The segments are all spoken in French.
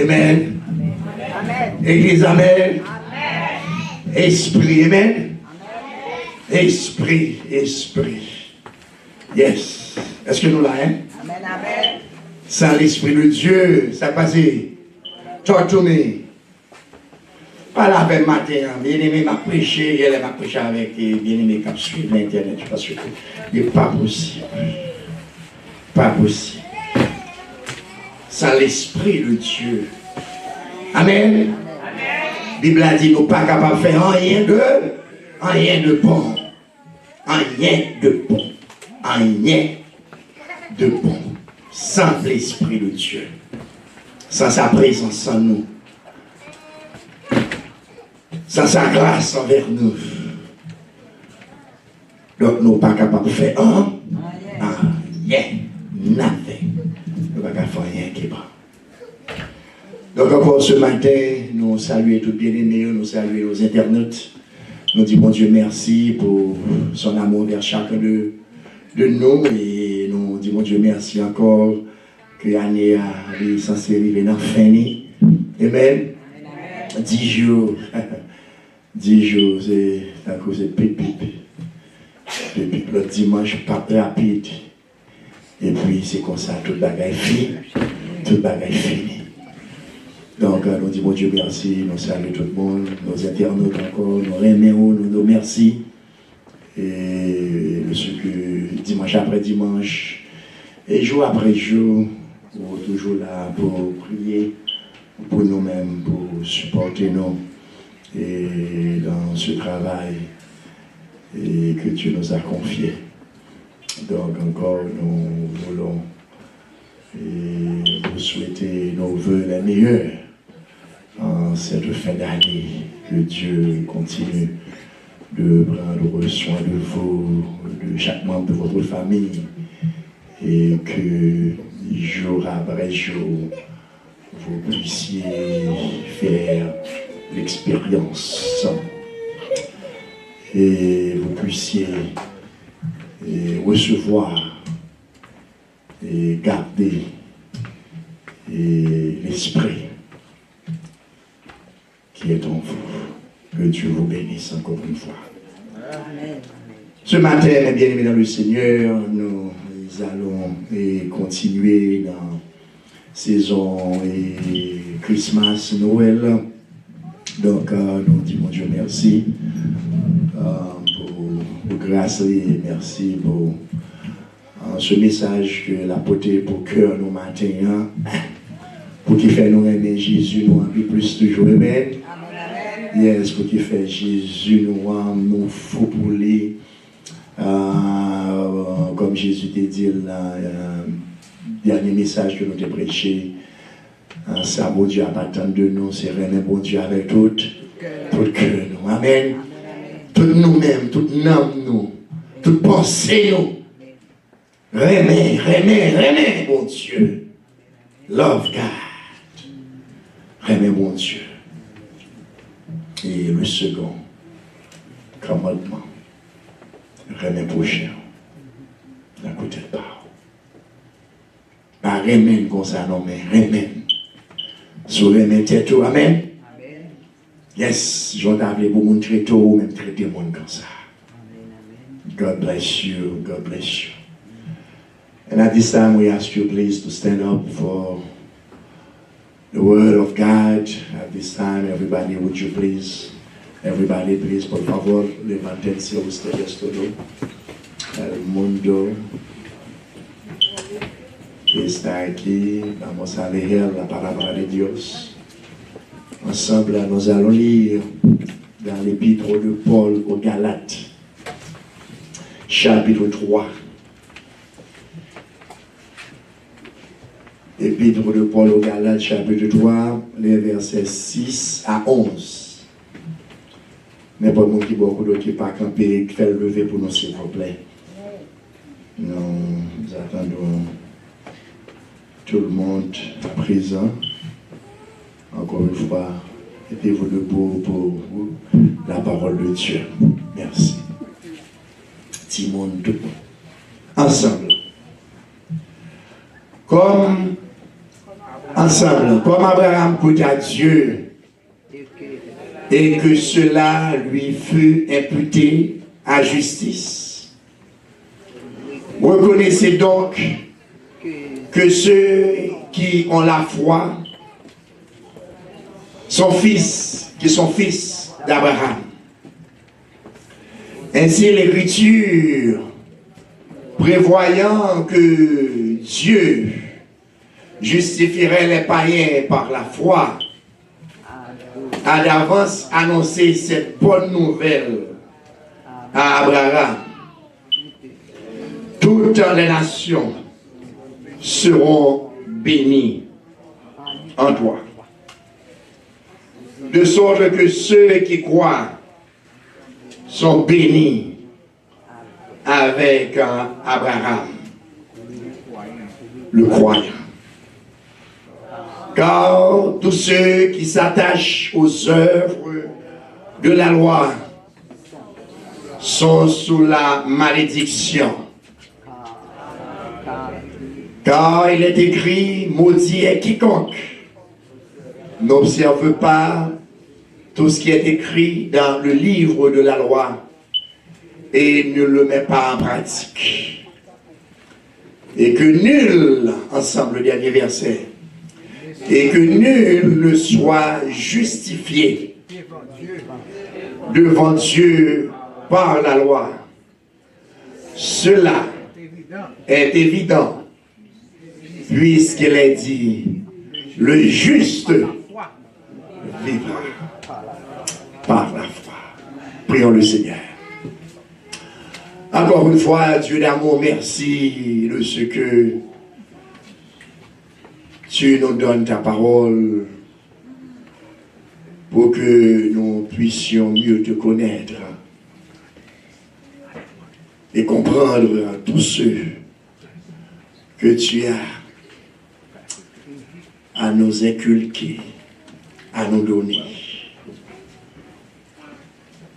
Amen. Église, amen. Esprit, amen. Esprit. Yes. Est-ce que nous l'avons? Amen, amen. Sans l'Esprit de Dieu, ça passe. Tortourné. Pas la peine matin, bien-aimé m'a prêché, elle m'a prêché avec bien-aimé qui a suivi l'internet, parce que il n'est pas possible. Pas possible. Sans l'Esprit de Dieu. Amen. La Bible a dit, nous ne sommes pas capables de faire rien de bon. Rien de bon. Sans l'Esprit de Dieu. Sans sa présence en nous. Sans sa grâce envers nous. Donc nous ne sommes pas capables de faire rien. Nothing. Nous ne sommes pas capables de faire rien qui est bon. Donc encore ce matin, nous saluons tous bien-aimés, nous saluons nos internautes. Nous disons, bon Dieu, merci pour son amour vers chacun de nous. Et nous disons, bon Dieu, merci encore que l'année est censée arriver dans la fin. Amen. 10 jours. 10 jours, c'est à cause de pipi. Depuis le dimanche, pas rapide. Et puis c'est comme ça, tout le bagage fini. Tout le bagage fini. Donc, nous disons, bon Dieu, merci, nous saluons tout le monde, nos internautes encore, nous remercions, nous merci. Et ce que dimanche après dimanche, et jour après jour, nous sommes toujours là pour prier pour nous-mêmes, pour supporter nous et dans ce travail et que Dieu nous a confié. Donc, encore, nous voulons et vous souhaiter nos vœux les meilleurs. En cette fin d'année, que Dieu continue de prendre soin de vous, de chaque membre de votre famille, et que jour après jour, vous puissiez faire l'expérience et vous puissiez recevoir et garder l'esprit qui est en vous. Que Dieu vous bénisse encore une fois. Amen. Ce matin, mes bien-aimés dans le Seigneur, nous allons continuer dans saison et Christmas, Noël. Donc, nous disons Dieu merci pour grâce et merci pour ce message que l'apôtre pour cœur nous matin, pour qu'il fait nous aimer Jésus, nous un peu plus toujours. Amen. Yes, pour qu'il fait Jésus, nous faut pour lui. Comme Jésus t'a dit, le dernier message que nous t'ai prêché, ça, bon Dieu, appartient de nous, c'est vraiment bon Dieu avec tout cœur nous. Amen. Tout nous-mêmes, tout nous, toute pensée nous. Remets, bon Dieu. Love God. Remets, bon Dieu. Et le second commandement, remets prochain. D'un côté de parole. Pas remets comme ça, non, mais remets. Sur remets tête, amen. Yes, je vais appelé pour mon traiter ou même traiter le monde comme ça. God bless you. God bless you. And at this time, we ask you please to stand up for the word of God. At this time, everybody, would you please? Everybody, please, por favor, levantense ustedes todo. El mundo que está aquí, vamos a leer la palabra de Dios. Ensemble, nous allons lire dans l'épître de Paul aux Galates, chapitre 3. Épître de Paul aux Galates, chapitre 3, les versets 6 à 11. Mais pas moi qui beaucoup d'autres qui pas camper, qui fait lever pour nous, s'il vous plaît. Nous attendons tout le monde à présent. Encore une fois, mettez-vous debout pour la parole de Dieu. Merci. Timon, ensemble. Comme en Ensemble, comme Abraham coûte à Dieu et que cela lui fut imputé à justice. Reconnaissez donc que ceux qui ont la foi sont fils, qui sont fils d'Abraham. Ainsi l'Écriture, prévoyant que Dieu justifierait les païens par la foi, a d'avance annoncé cette bonne nouvelle à Abraham. Toutes les nations seront bénies en toi. De sorte que ceux qui croient sont bénis avec Abraham, le croyant. Car tous ceux qui s'attachent aux œuvres de la loi sont sous la malédiction. Car il est écrit, maudit est quiconque n'observe pas tout ce qui est écrit dans le livre de la loi et ne le met pas en pratique. Et que nul, ensemble le dernier verset, et que nul ne soit justifié devant Dieu par la loi. Cela est évident, puisqu'il est dit, le juste vivra par la foi. Prions le Seigneur. Encore une fois, Dieu d'amour, merci de ce que tu nous donnes ta parole pour que nous puissions mieux te connaître et comprendre tout ce que tu as à nous inculquer, à nous donner.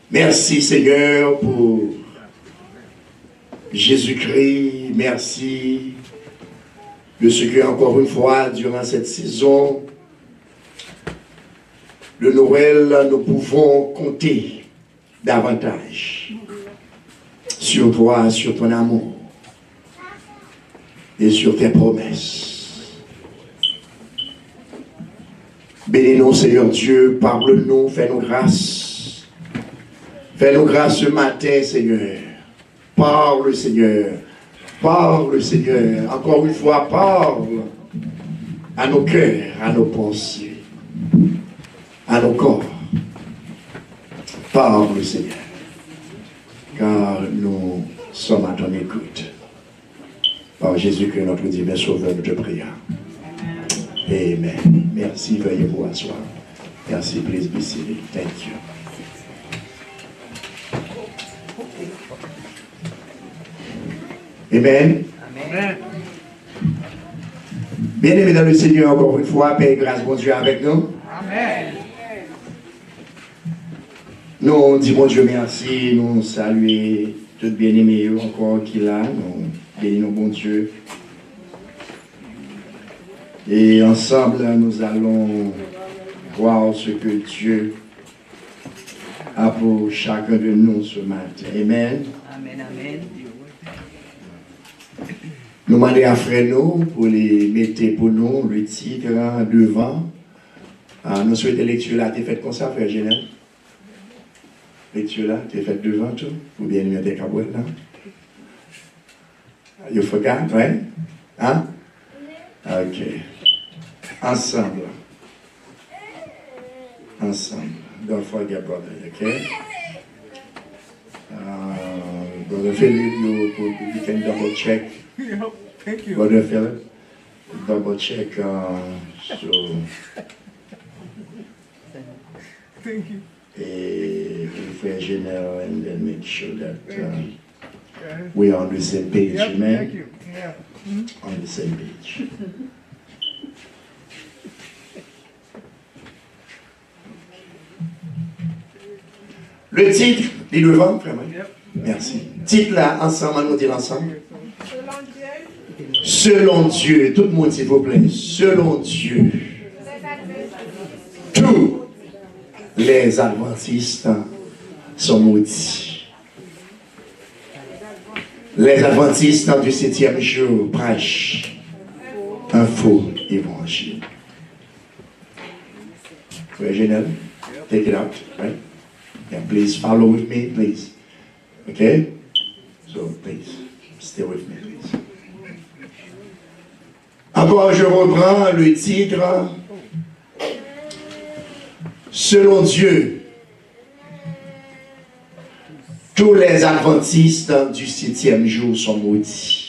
Merci Seigneur pour Jésus-Christ, merci de ce que, encore une fois, durant cette saison de Noël, nous pouvons compter davantage sur toi, sur ton amour et sur tes promesses. Bénis-nous, Seigneur Dieu, parle-nous, fais-nous grâce. Fais-nous grâce ce matin, Seigneur. Parle, Seigneur. Parle, Seigneur. Encore une fois, parle à nos cœurs, à nos pensées, à nos corps. Parle, Seigneur. Car nous sommes à ton écoute. Par Jésus-Christ, notre divin Sauveur, nous te prions. Amen. Merci, veuillez vous asseoir. Merci, please be seated. Thank you. Amen. Amen. Bien-aimés dans le Seigneur, encore une fois, paix et grâce, bon Dieu, avec nous. Amen. Nous disons, Dieu, merci, nous saluons tous bien-aimés encore qui là, nous bénissons, bon Dieu. Et ensemble, nous allons voir ce que Dieu a pour chacun de nous ce matin. Amen. Amen, amen. Nous demandons à frère nous pour les mettre pour nous le titre devant. Nous souhaitons lecture là, tu es faite comme ça, frère Genève. Lecture là, tu es faite devant tout, ou bien il y a des cabouettes là. You forgot, right? Hein? Ok. Ensemble. Ensemble. Don't forget, brother, okay? Brother Philip, you can double check. Thank you. Brother Philip, double check. So. Thank you. Frère Général, and then make sure that we are on the same page, yep, amen? Thank you. Yeah. Mm-hmm. On the same page. Le titre, les devant, vraiment. Yep. Merci. Titre là, ensemble, nous dire ensemble. Selon Dieu. Tout le monde, s'il vous plaît. Selon Dieu. les adventistes sont maudits. Les adventistes du 7e jour prêchent un faux évangile. Very Janelle, take it out, right? Yeah, please follow with me, please. Okay? So, please, stay with me, please. Encore, je reprends le titre. Selon Dieu, tous les adventistes du 7e jour sont maudits.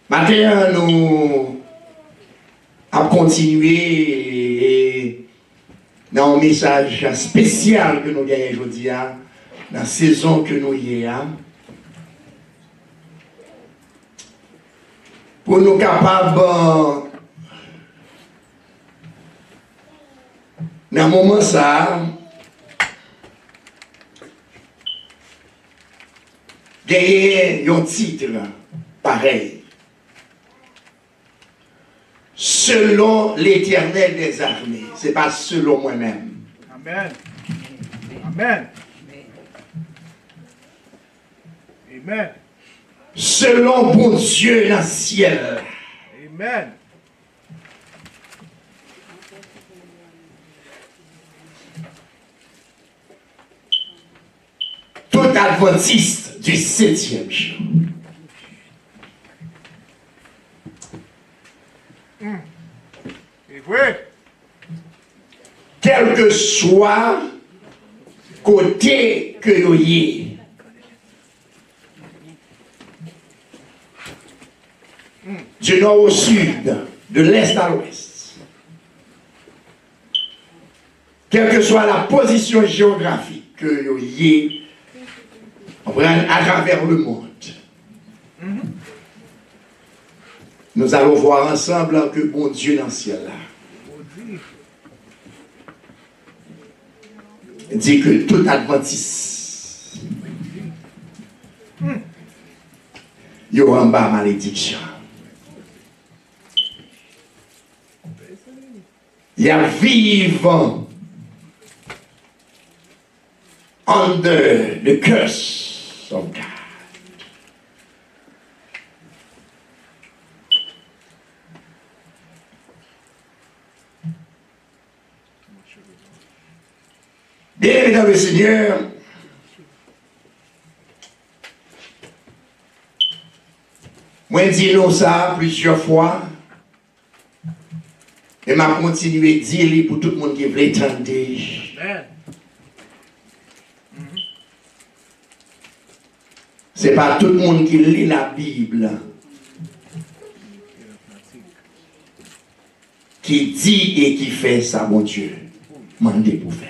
Matin, nous avons continué dans un message spécial que nous gagnons aujourd'hui, dans la saison que nous y avons, pour nous capables, dans un moment ça, gagner un titre pareil. Selon l'Éternel des armées. Ce n'est pas selon moi-même. Amen. Amen. Amen. Selon bon Dieu dans le ciel. Amen. Tout adventiste du 7e jour. Et vrai. Quel que soit côté que vous y du nord au sud, de l'est à l'ouest, quelle que soit la position géographique que vous y à travers le monde, nous allons voir ensemble que bon Dieu dans le ciel là dit que tout adventiste il y aura en bas malédiction. Il y a vivant under the curse of God. Bien, mesdames et seigneurs, moi je dis non ça plusieurs fois, et m'a continué à dire pour tout le monde qui veut entendre. C'est pas tout le monde qui lit la Bible qui dit et qui fait ça, mon Dieu. Mandez pour faire.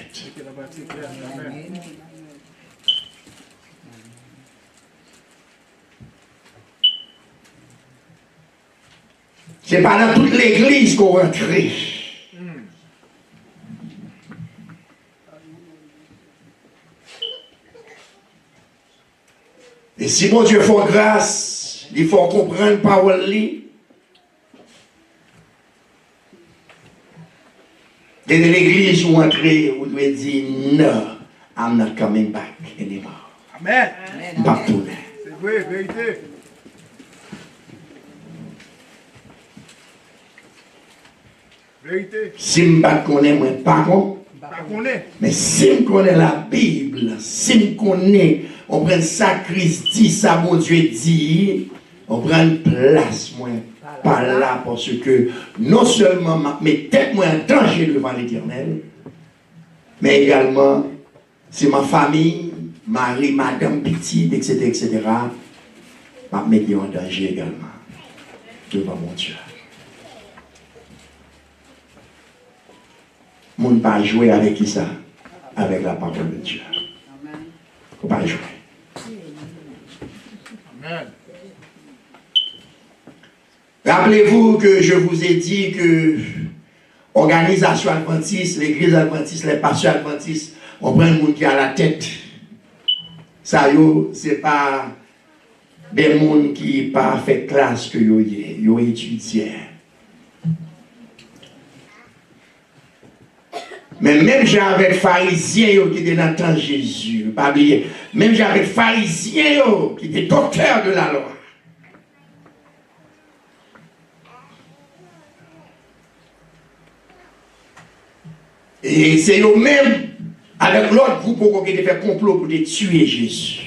C'est pas dans toute l'église qu'on rentre. Et si mon Dieu fait grâce, il faut comprendre la parole. Dans l'église où entrer, vous devez dire no, I'm not coming back anymore. Amen. Pas tourner. C'est vrai, vérité. Vérité. Si je ne connais pas, mais si je connais la Bible, si je connais, on prend ça Christ dit, ça mon Dieu dit, on prend une place, moi, par là, parce que non seulement mes têtes moi en danger devant l'Éternel, mais également, c'est ma famille, mari, madame, petite, etc., m'a mis en danger également devant mon Dieu. On ne peut pas jouer avec qui ça? Avec la parole de Dieu. Il ne faut pas jouer. Amen. Rappelez-vous que je vous ai dit que l'organisation adventiste, l'église adventiste, les pasteurs adventistes, on prend le monde qui a la tête. Ça, c'est pas des gens qui n'ont pas fait classe que ils ont étudié. Mais même j'avais pharisiens qui étaient dans le temps de Jésus, pas oublier. Même j'avais pharisiens qui étaient docteurs de la loi. Et c'est eux-mêmes, avec l'autre groupe qui était fait complot pour tuer Jésus.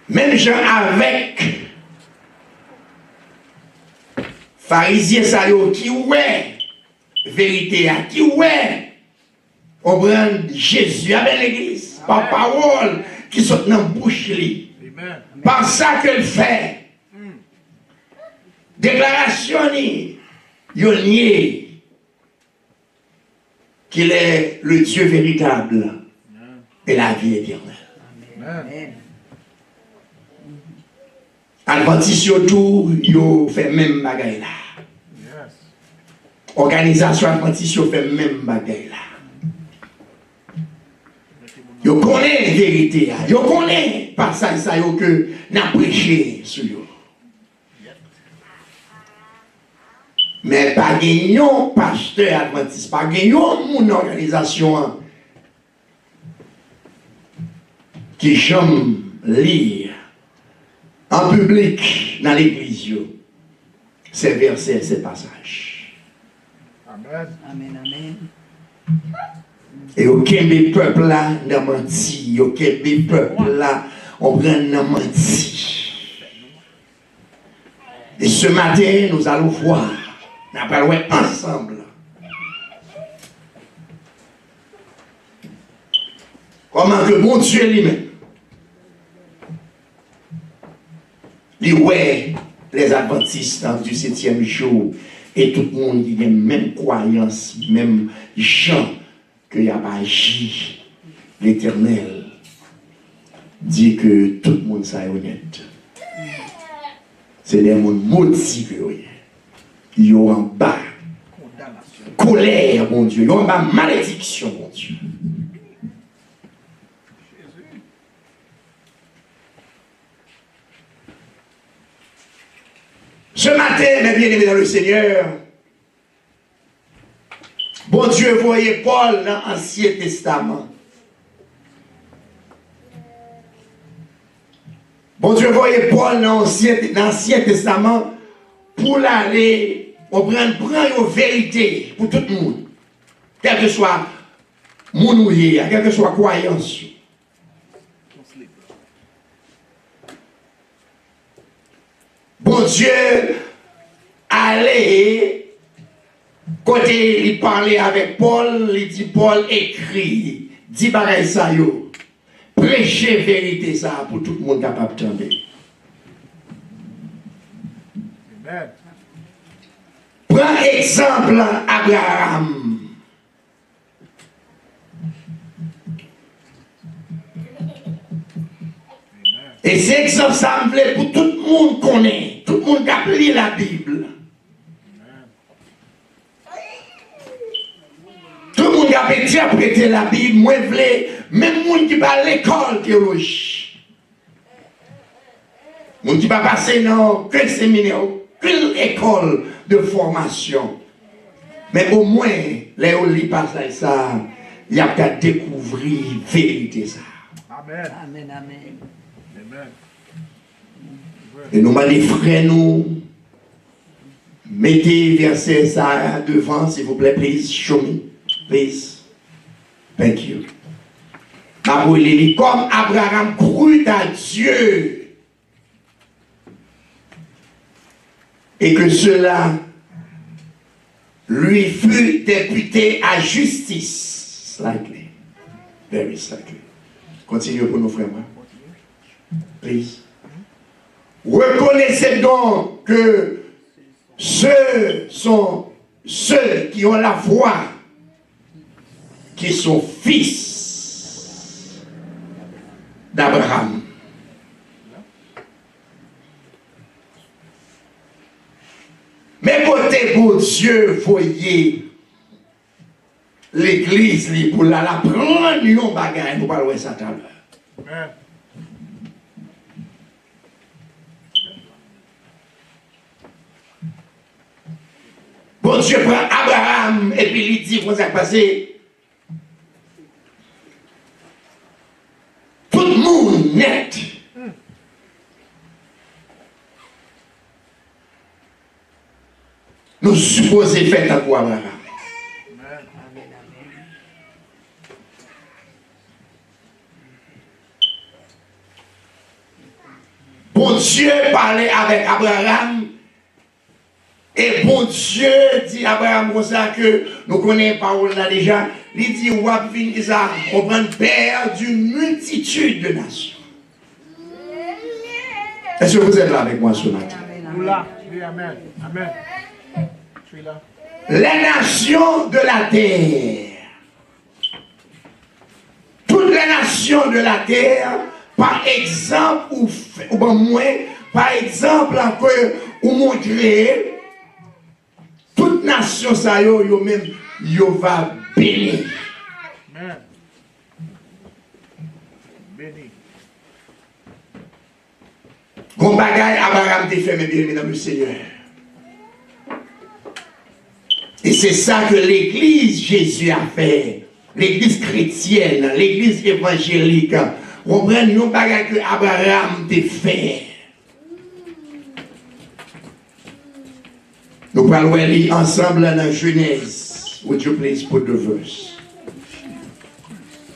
Même gens avec pharisiens ça qui ouais vérité qui ouais on prend Jésus avec l'église par parole qui sont dans la bouche li. Par ça qu'elle fait déclaration ni yo nié qu'il est le Dieu véritable et la vie éternelle. Amen. Adventiste surtout, yo fait même bagaille là. Yes. Organisation Adventiste yo fait même bagaille là. Yo connaît la vérité, yo connaît passage ça yo que n'a prêché sur yo. Mais pas gagnant pasteur Adventiste, pas gagnant mon organisation qui j'aime lire en public dans l'église, ces versets, ces passages. Amen. Amen, amen. Et aucun des peuples là n'a menti, aucun des peuples là on n'a menti. Et ce matin, nous allons voir, nous allons ensemble. Comment que bon Dieu lui-même les adventistes du 7e jour et tout le monde qui a même croyance, même gens qu'il a pas agi, l'Éternel dit que tout le monde soit honnête. C'est des gens maudits que ils ont en bas colère, mon Dieu, ils ont en bas malédiction, mon Dieu. Ce matin, mes bien-aimés dans le Seigneur, bon Dieu voyait Paul dans l'Ancien Testament. Bon Dieu voyait Paul dans l'Ancien Testament pour l'aller, pour prendre une vérité pour tout le monde. Quel que soit mon ouïe, quelle que soit croyance. Bon Dieu allait, côté il parlait avec Paul, il dit Paul écrit, dit pareil ça yo, prêchez vérité ça pour tout le monde capable d'entendre. Amen. Prends exemple Abraham. Et c'est exemple ça me plaît pour tout le monde connaît, tout le monde qui a lu la Bible. Tout le monde qui a interprété la Bible, moi je voulais, même les gens qui va à l'école théologie. Les gens qui va passer dans quel séminaire, quelle école de formation. Mais au moins, les gens qui passent ça, il y a qu'à découvrir la vérité ça. Amen. Amen, amen. Amen. Et nous, les frères, nous, mettez verset ça devant, s'il vous plaît, please, show me, please. Thank you. Comme Abraham crut à Dieu, et que cela lui fut imputé à justice. Slightly. Very slightly. Continuez pour nos frères. Please. Reconnaissez donc que ceux sont ceux qui ont la foi, qui sont fils d'Abraham. Mais côté pour Dieu, voyez l'église pour la prendre un bagage, nous parlons de ça tout à l'heure. Amen. Bon Dieu prend Abraham et puis il dit, vous avez passé. Tout le monde net. Nous supposons faire un coup Abraham. Bon Dieu parlait avec Abraham. Et bon Dieu dit à Abraham comme ça que nous connaissons parole là déjà. Il dit, on prend père d'une multitude de nations. Est-ce que vous êtes là avec moi ce matin? Là. Oui, amen. Amen. Je suis là. Les nations de la terre. Toutes les nations de la terre, par exemple, ou moins, par exemple, ou montrer, toute nation, ça yo même, yo va bénir. Amen. Béni. Bon bagaille, Abraham t'a fait, mes bien, mesdames et Seigneur. Et c'est ça que l'église Jésus a fait. L'église chrétienne, l'église évangélique. Comprenez nous bagaille que Abraham t'a fait. Nous parlons ensemble dans Genèse. Would you please put the verse?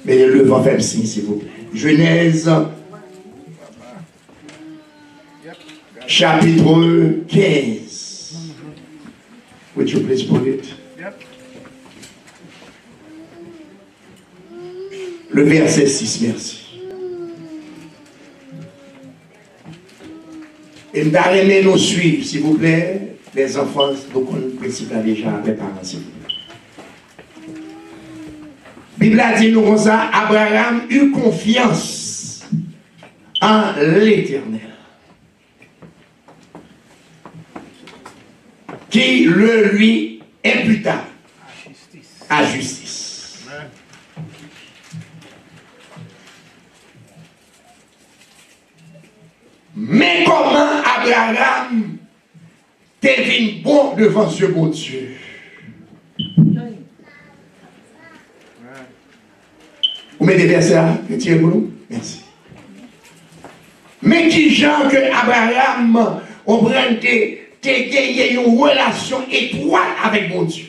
Mais le vent fait signe, s'il vous plaît. Genèse, chapitre 15. Would you please put it? Yep. Le verset 6, merci. Et nous allons nous suivre, s'il vous plaît. Les enfants, donc on principe déjà avec les parents, s'il vous plaît. La Bible a dit nous comme ça, Abraham eut confiance en l'Éternel, qui le lui imputa à justice. Amen. Mais comment Abraham devine bon devant ce bon Dieu? Vous mettez des versets là, retirez pour nous. Merci. Mais qui genre que Abraham, on prend gagné une relation étroite avec mon Dieu.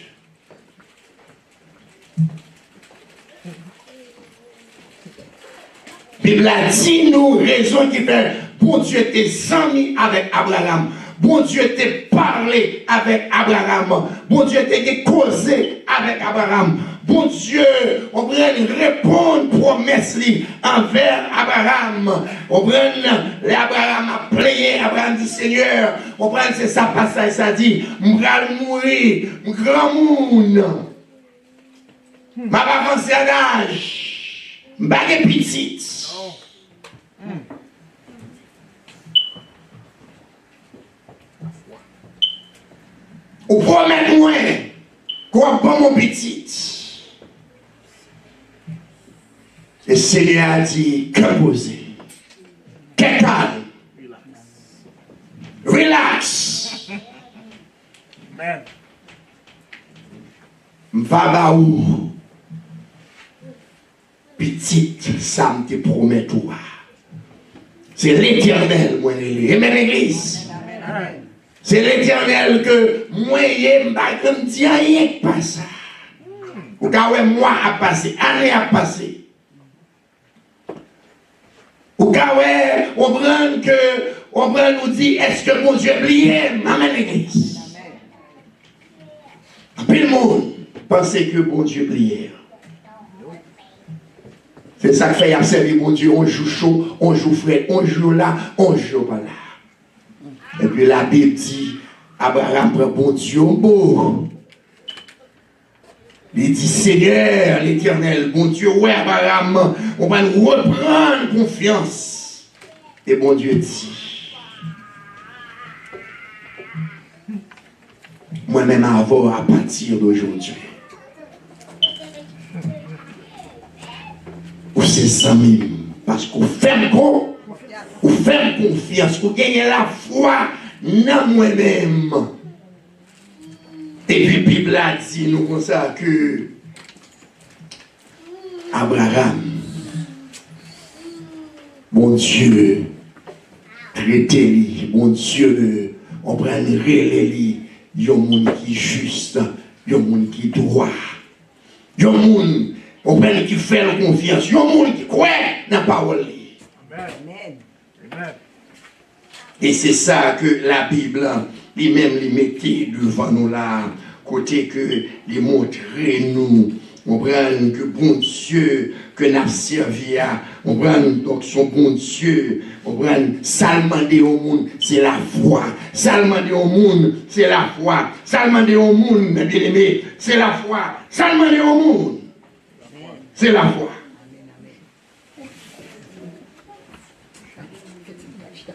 La Bible a dit nous raison qui fait bon Dieu était ami avec Abraham. Bon Dieu t'a parlé avec Abraham. Bon Dieu t'a causé avec Abraham. Bon Dieu, on prend répondre promesse envers Abraham. On prend l'Abraham a prié, Abraham dit Seigneur, on prend c'est ça passage, ça dit, m'bral mourir, grand monde. M'a pas avancé à l'âge. M'a des petites. Ou promet-moi qu'on prend mon petit. Et Seigneur a dit, que poser, que calme, relax. Amen. M'va où petite, ça me te promet toi. C'est l'Éternel, moi, amen l'église. Amen. C'est l'Éternel que moi, je ne dis rien pas ça. Ou quand mois a passé, année a passé. Ou quand on prend que, on prend nous dit, est-ce que mon Dieu oublié? Amen l'église. Puis le monde pensait que mon Dieu oublié. C'est ça que fait observer mon Dieu, on joue chaud, on joue frais, on joue là, on joue pas là. Et puis la Bible dit, Abraham prend bon Dieu au beau. Il dit, Seigneur, l'Éternel, bon Dieu, ouais, Abraham, on va nous reprendre confiance. Et bon Dieu dit, moi-même avant, à partir d'aujourd'hui, c'est ça même. Parce qu'on fait confiance, qu'on gagne la foi dans moi-même. Et puis, la Bible a dit, nous, comme ça, que Abraham, mon Dieu, traité, mon Dieu, on prend le relais, il y a un monde qui est juste, il y a un monde qui est droit, il y a un monde qui fait la confiance, il y a un monde qui croit dans la parole. Amen. Et c'est ça que la Bible, lui-même, lui mettait devant nous là, côté que lui montrait nous. On prend que bon Dieu, que nous avons servi à, on prend donc son bon Dieu, on prend seulement des au monde, c'est la foi. Seulement des au monde, c'est la foi. Seulement des au monde, bien aimé, c'est la foi. Seulement des au monde, c'est la foi.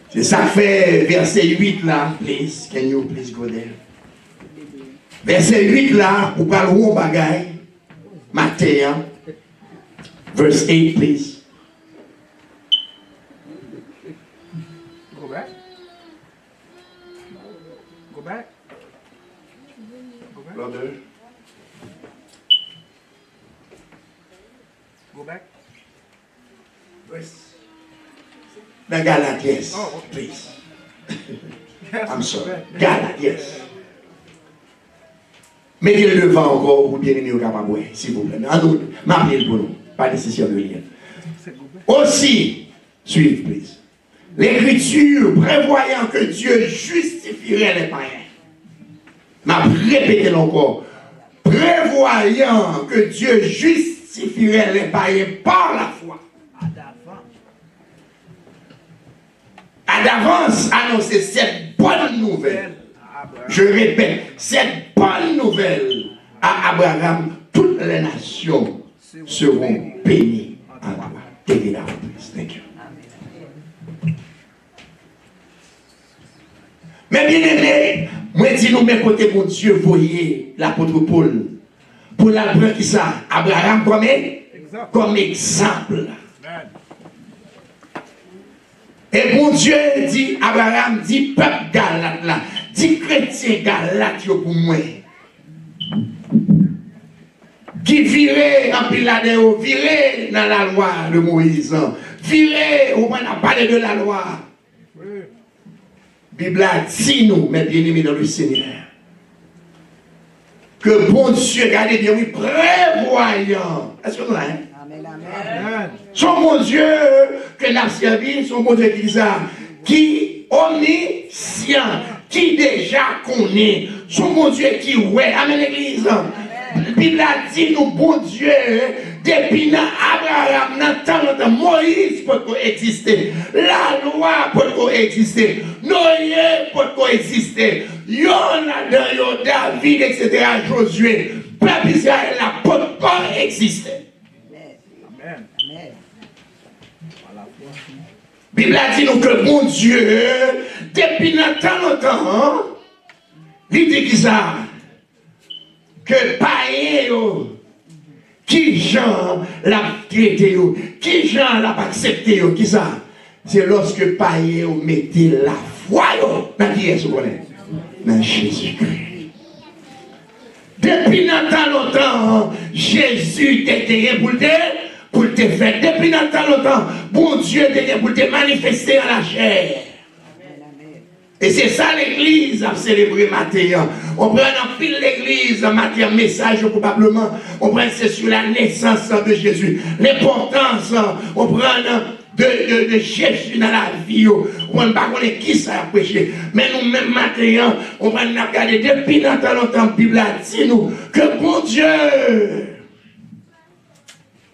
C'est ça fait verset 8 là, please. Can you please go there? Verset 8 là, vous parlez au bagaille. Matthieu, verse 8, please. Go back. Go back. Go back. Brother. Go back. The Galatians, yes. Oh, okay. Please. Yes. I'm sorry. Galatians, yes. Mettez-le devant encore pour bien aimer au capable, s'il vous plaît. Nous, m'appelez pour nous. Pas nécessaire de lire. Aussi, suivez, please. L'Écriture prévoyant que Dieu justifierait les païens. M'a répété encore. Prévoyant que Dieu justifierait les païens par la foi. À d'avance, annoncer cette bonne nouvelle. Je répète, cette bonne nouvelle à Abraham, toutes les nations seront bénies en toi. Take it out, please. Thank you. Mais bien aimé, moi dis nous mes côtés pour Dieu, voyez l'apôtre Paul. Pour la preuve qui ça, Abraham comme exemple. Et bon Dieu dit, Abraham dit, peuple galate là, dit chrétien galate pour moi. Qui virait en piladéo, virait dans la loi de Moïse, virait, on a parlé de la loi. Bible a dit nous, mes bien-aimés dans le Seigneur, que bon Dieu, regardez bien, oui, prévoyant. Est-ce que nous l'avons? Amen. Son mon Dieu que nous avons servi, son mon Dieu qui omniscient, qui déjà connaît, son mon Dieu qui ouais, amen l'église. La Bible a dit nous, bon Dieu, depuis Abraham, dans temps Moïse peut coexister, la loi peut coexister, Noé peut coexister, Jonathan, David, etc., Josué, peuple Israël, la peut coexister. Amen. La Bible a dit nous que bon Dieu, depuis longtemps, il dit que ça, que païen, qui Jean l'a traité, qui Jean l'a accepté, qui ça, c'est lorsque païen mettait la foi dans qui est-ce qu'on est? Dans Jésus-Christ. Depuis longtemps, Jésus était pour te faire. Depuis longtemps, bon Dieu était pour te manifester en la chair. Et c'est ça l'église a célébré matin. On prend un fil l'église matin, message probablement. On prend c'est sur la naissance de Jésus. L'importance, on prend de Jésus dans la vie. On ne sait pas qui ça a prêché. Mais nous-mêmes matin, on va regarder depuis longtemps, la Bible a dit nous que bon Dieu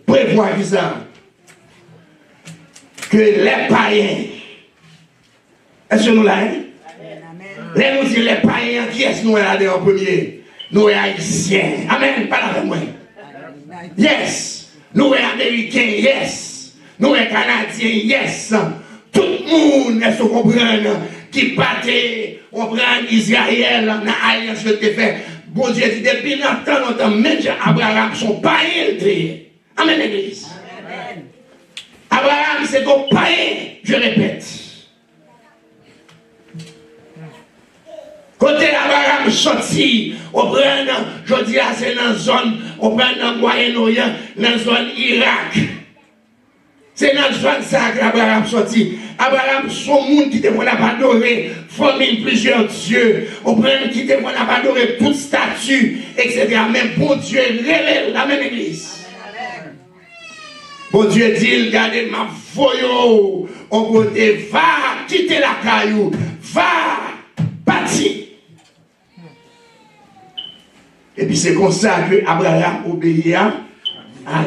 prévoit ça. Que les païens, est-ce que nous l'avons? Les nous disons les païens, qui est-ce nous là en premier? Nous sommes haïtiens. Amen, pas avec moi. Yes. Nous sommes américains, yes. Nous sommes canadiens, yes. Tout le monde, est-ce qu'on comprend, qui battait, on prend Israël dans l'alliance que tu fais. Bon Dieu dit, depuis longtemps, même Abraham, son païen. Amen, l'église. Abraham, c'est ton païen, je répète. Côté Abraham sorti, on prend, je dis, c'est dans la zone, on prend dans le Moyen-Orient, dans la zone Irak. C'est dans la zone ça qu'Abraham sorti. Abraham, son monde qui te voit adorer, former plusieurs dieux. On prend qui te voit adorer toute statue, etc. Même bon Dieu révèle la même église. Bon Dieu dit, regardez ma voyo, on côté, va quitter la caillou, va bâtir. Et puis c'est comme ça que Abraham obéit à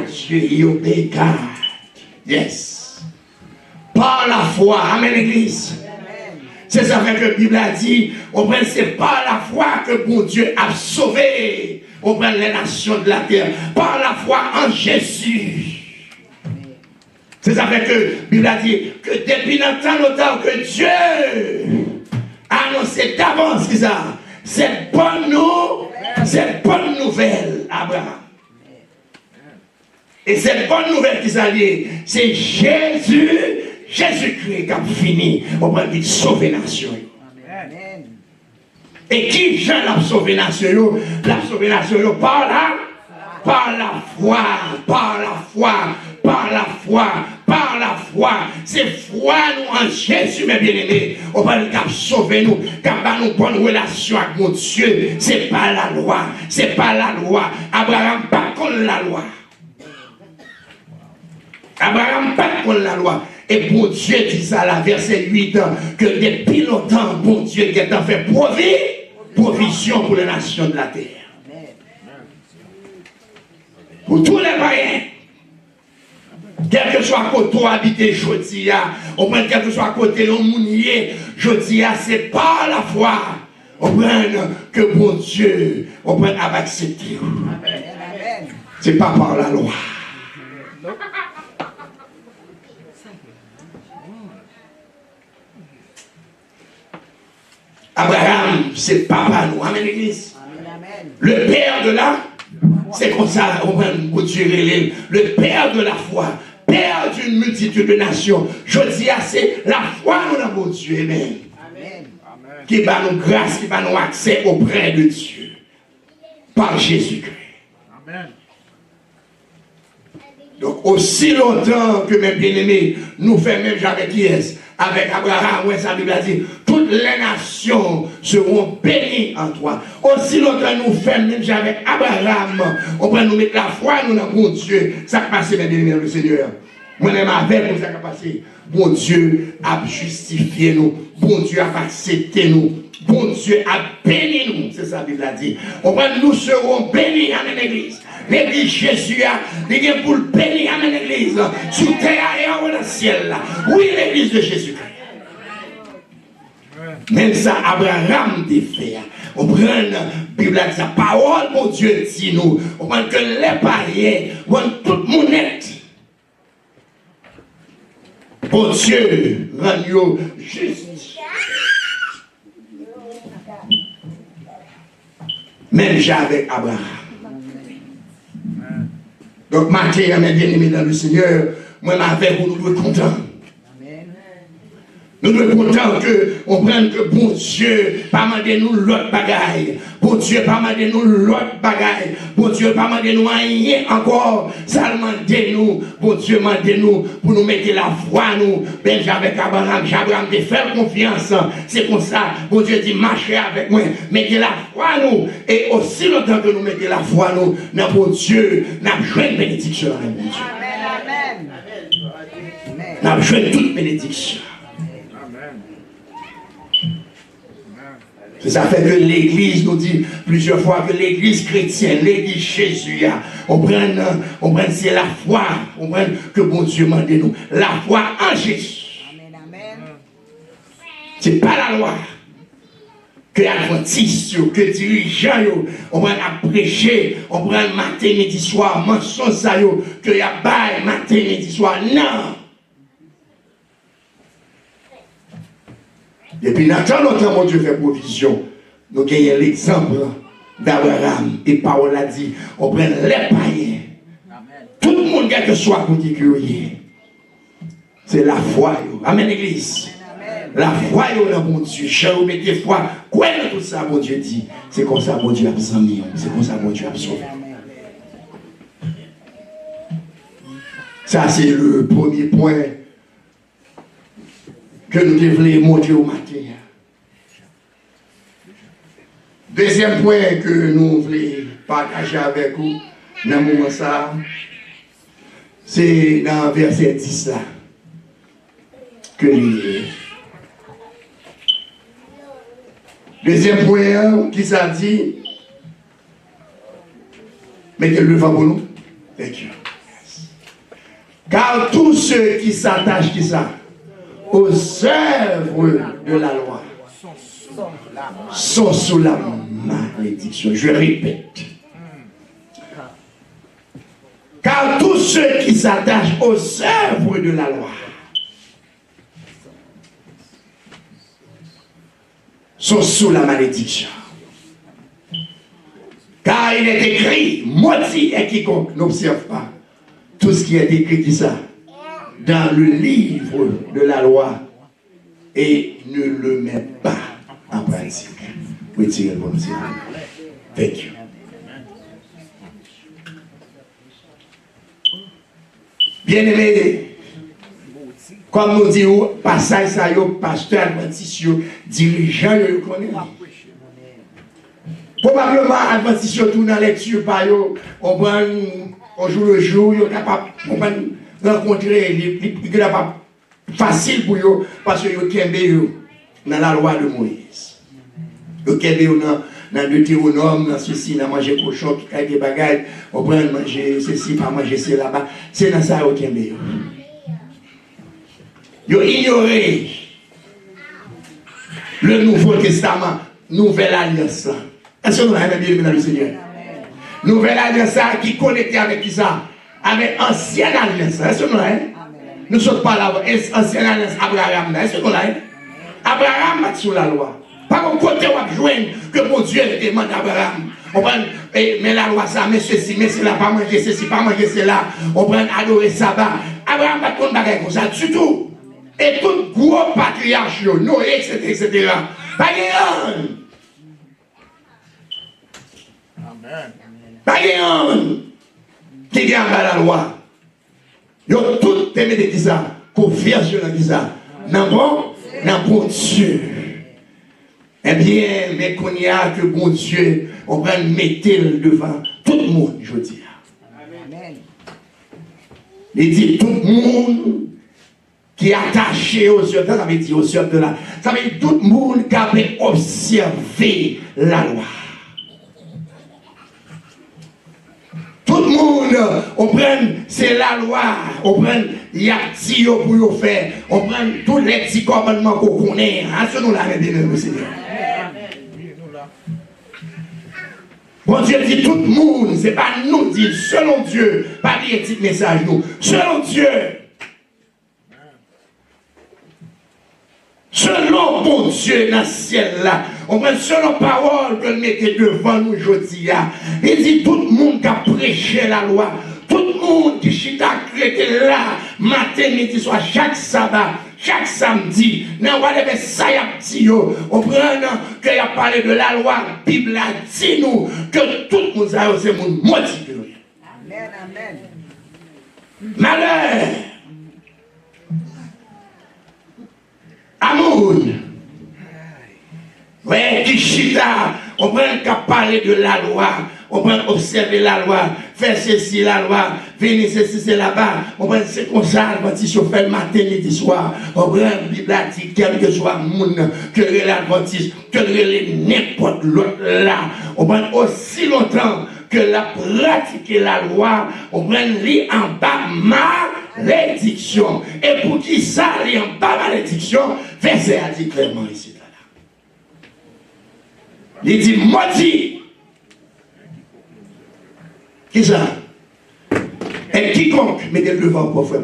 Dieu, il obéit à yes. Par la foi, amen l'église. C'est ça que la Bible a dit, on prend c'est par la foi que bon Dieu a sauvé, on prend les nations de la terre, par la foi en Jésus. C'est ça que la Bible a dit que depuis longtemps que Dieu a annoncé d'avance ça, cette bonne nouvelle, Abraham. Et cette bonne nouvelle qui s'allie, c'est Jésus-Christ qui a fini au point de sauver la nation. Et qui Jean l'a sauvé la nation? La sauvé la nation par la foi, par la foi, par la foi, par la foi. C'est foi nous en Jésus, mes bien-aimés. On va nous sauver nous, car nous une bonne relation avec mon Dieu. C'est pas la loi, c'est pas la loi. Abraham pas contre la loi. Abraham pas contre la loi. Et bon Dieu dit ça, la verset 8, que depuis longtemps, bon Dieu qui a fait provision pour les nations de la terre. Pour tous les païens. Quel que soit côté où habiter Jodia, on prend quel que soit côté où mounier, Jodia, c'est par la foi. On prend que bon Dieu, on prend à accepter. C'est pas par la loi. Abraham, c'est papa nous. Amen, l'église. Le père de la, c'est comme ça, on prend bon Dieu, le père de la foi. Père d'une multitude de nations. Je dis c'est la foi dans mon Dieu. Amen. Qui va nous grâce, qui va nous accès auprès de Dieu. Par Jésus-Christ. Amen. Donc aussi longtemps que mes bien-aimés nous fait même avec qui est avec Abraham, ouais, sa Bible a dit, toutes les nations seront bénies en toi. Aussi longtemps nous faisons même avec Abraham, on va nous mettre la foi nous dans mon Dieu. Ça qui passe, mes bien-aimés, le Seigneur. Moi-même avec nous, ça qui passe. Bon Dieu a justifié nous. Bon Dieu a accepté nous. Bon Dieu a béni nous. C'est ça la Bible a dit. Nous serons bénis à l'église. L'église Jésus a dit pour le bénir à l'église. Sous terre et dans le ciel. Oui, l'église de Jésus-Christ. Même ça, Abraham dit fait. On prend la Bible a dit sa parole, mon Dieu dit nous. On prend que les païens, on tout le monde est. Bon Dieu, rend-nous juste. Même j'avais Abraham. Donc, matin, mes bien-aimés dans le Seigneur, moi, avec vous, nous sommes contents. Nous sommes contents qu'on prenne que bon Dieu, pas demander nous l'autre bagaille. Bon Dieu, pas demander nous l'autre bagaille. Bon Dieu, pas demander nous rien encore. Seulement nous, bon Dieu, demandez-nous pour nous mettre la foi, nous. Ben, avec Abraham, de faire confiance. C'est comme ça, bon Dieu dit, marchez avec moi. Mettez la foi, nous. Et aussi longtemps que nous mettons la foi, nous, dans bon Dieu, nous avons joué une bénédiction avec bon Dieu. Nous avons joué toute bénédiction. Ça fait que l'Église nous dit plusieurs fois que l'Église chrétienne, l'Église Jésus, on prend c'est la foi, on prend que bon Dieu m'a dit nous, la foi en Jésus. C'est pas la loi. Que adventistes, que dirigeants, on prend à prêcher, on prend matin, midi, soir, mensonge, que y a bail, matin, midi, soir. Non. Et puis, dans longtemps, mon Dieu fait provision. Nous avons l'exemple d'Abraham. Et Paul a dit, on prend les païens. Tout le monde, quel que soit côté curieux. C'est la foi. Amen, Église. La foi dans mon Dieu. Cher ou mettez foi. Quoi dans tout ça, mon Dieu dit? C'est comme ça, mon Dieu a sauvé. C'est comme ça, mon Dieu a sauvé. Ça, c'est le premier point que nous devons montrer au matin. Deuxième point que nous voulons partager avec vous dans ce moment ça, c'est dans verset 10 là que les deuxième point qui ça dit, mettez-le devant nous. Thank you. Car tous ceux qui s'attachent aux œuvres de la loi sont sous la malédiction. Je répète. Car tous ceux qui s'attachent aux œuvres de la loi sont sous la malédiction. Car il est écrit, maudit est quiconque n'observe pas tout ce qui est écrit qui ça dans le livre de la loi et ne le met pas en pratique. Retirez le bon Dieu. Thank you. Bien-aimés, comme nous disons, passage ça, pasteur adventiste, dirigeant, je connais. Probablement, adventiste, tout dans la lecture, on joue le jour, on va rencontrer, il n'est pas facile pour eux, parce que vous êtes dans la loi de Moïse. Vous êtes dans Deutéronome, dans ceci, dans manger cochon, qui a des bagages, on prend manger ceci, pas manger ceci là-bas. C'est dans ça que vous êtes. Vous ignorez le Nouveau Testament, Nouvelle Alliance. Est-ce que nous avons bien dans le Seigneur? Nouvelle Alliance qui connecte avec qui ça? Avec Ancienne Alliance. Est-ce que nous avons? Nous ne sommes pas là, Ancienne Alliance, Abraham. Est-ce que nous avons? Abraham est sous la loi. Par contre, côté où on joint que mon Dieu demande à Abraham. On prend, mais la loi ça, mais ceci, mais cela, pas manger ceci, pas manger cela. On prend adorer sabbat. Abraham va tout bagage comme ça, du tout. Et tout gros patriarche, Noé, etc. Pas rien. Amen. Pas rien. Qui gagne la loi. Ils ont tout aimé de ça. Confiance dans ça. Non bon Dieu. Eh bien, mais qu'on y a que bon Dieu, on va mettre devant tout le monde, je dis. Amen. Il dit tout le monde qui est attaché aux œuvres, ça veut dire aux œuvres de la. Ça veut dire tout le monde qui a observé la loi. Tout le monde, on prend, c'est la loi, on prend, il y a petit pour faire, on prend tous les petits commandements qu'on connaît. À ce nous-là, le Seigneur. Bon Dieu dit tout le monde, c'est pas nous dire, selon Dieu, pas les petits messages, nous, selon Dieu. Selon bon Dieu dans le ciel là, on prend selon parole que nous mettons devant nous aujourd'hui. Il dit tout le monde qui a prêché la loi, tout le monde qui chita créé là, matin, midi, soir, chaque sabbat, chaque samedi, dans whatever ça y a dit, on prend qu'il a parlé de la loi, la Bible a dit nous que tout le monde a c'est mon motif. Amen, amen. Malheur. Amour. Ouais, qui chita, on prend qu'à parler de la loi, on prend observer la loi, faire ceci, la loi, venir ceci, c'est là-bas, on prend c'est comme ça, l'adventiste, on fait le matin, midi, soir, on prend la Bible, quel que soit le monde, que l'adventiste, que n'importe l'autre là, on prend aussi longtemps que la pratiquer la loi, on prend lit en bas malédiction. Et pour qui ça lit en bas malédiction, verset a dit clairement ici. Il dit maudit. Qui ça? Et quiconque, mettez le devant pour frère,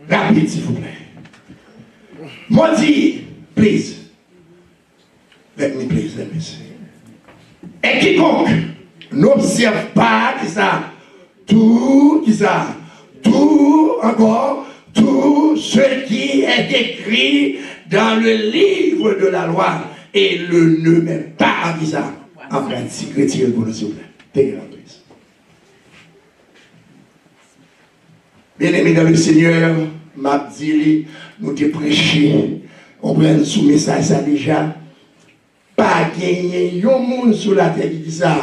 rapide s'il vous plaît. Maudit, please. Let me please, let me see. Et quiconque n'observe pas qui ça, tout qui ça, tout encore, tout ce qui est écrit dans le livre de la loi et ne met pas à ça en pratique. Retirez pour nous, s'il vous plaît. Dégagez la prise. Bien-aimés dans le Seigneur, m'a dit, nous te prêché, on prend sous message ça déjà. Pas gagner un monde sur la terre qui dit ça,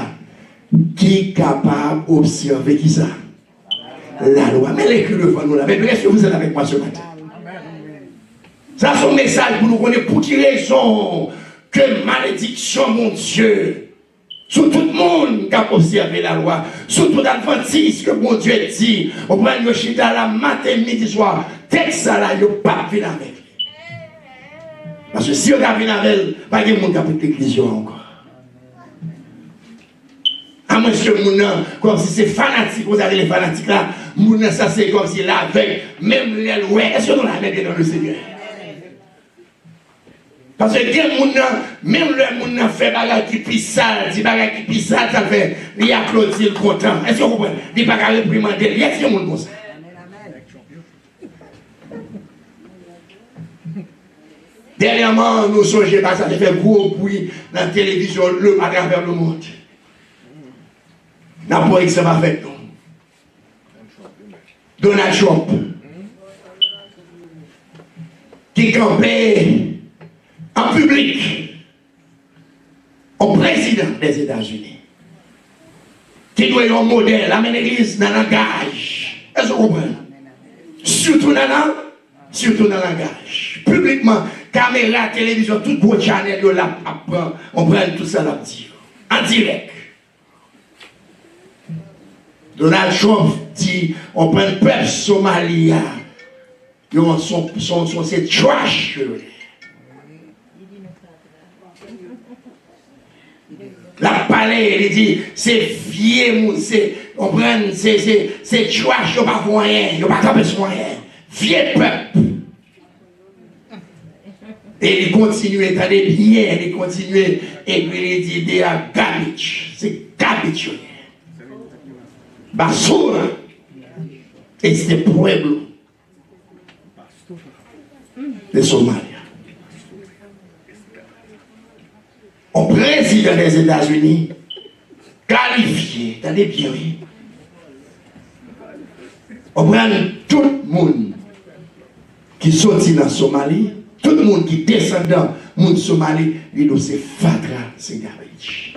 qui est capable d'observer qui ça. La loi. Mais l'écrit devant nous là. Mais est-ce que vous êtes avec moi ce matin? Ça, c'est un message pour nous connaître pour qui raison que malédiction, mon Dieu, sur tout le monde qui a observé la loi, sur tout adventiste que mon Dieu dit, on prend le chita la matin, midi, soir, texte ça là, il n'y a pas de venir avec. Parce que si on a venir avec elle, pas de monde qui a pris l'église encore. À moins que moun, comme si c'est fanatique, vous avez les fanatiques là, moun, ça c'est comme si la veille, même les ouais, est-ce que nous l'avons bien dans le Seigneur? Parce que des moun, même le moun fait bagarre qui pisse sale, dit bagarre qui pisse sale, ça fait, il applaudit le content. Est-ce que vous comprenez? Il pas qu'à réprimander, est-ce que moun comme ça? Dernièrement, nous songeons pas ça, fait gros bruit dans la télévision, à travers le monde. N'a pas exemple avec nous. Donald Trump, qui campait en public au président des États-Unis, qui doit être un modèle, amène l'église dans le langage. Est-ce que vous comprenez? Surtout dans le langage. Publiquement, caméra, télévision, tout gros channel, on prend tout ça là, en direct. Donald Trump dit, on prend le peuple somalien, c'est trash. La palais, il dit, c'est vieux, on prend, c'est trash, il n'y a pas moyen, il n'y a pas de moyen. Vieux peuple. Et il continue, attendez bien, il continue, et puis il dit, they are garbage. C'est garbage. Basura. Et c'est le pueblo de Somalia. Un président des États-Unis qualifié, attendez bien, on prend tout le monde qui sortit dans la Somalie, tout le monde qui descend dans le monde Somalie, il dit c'est Fatra, c'est garbage.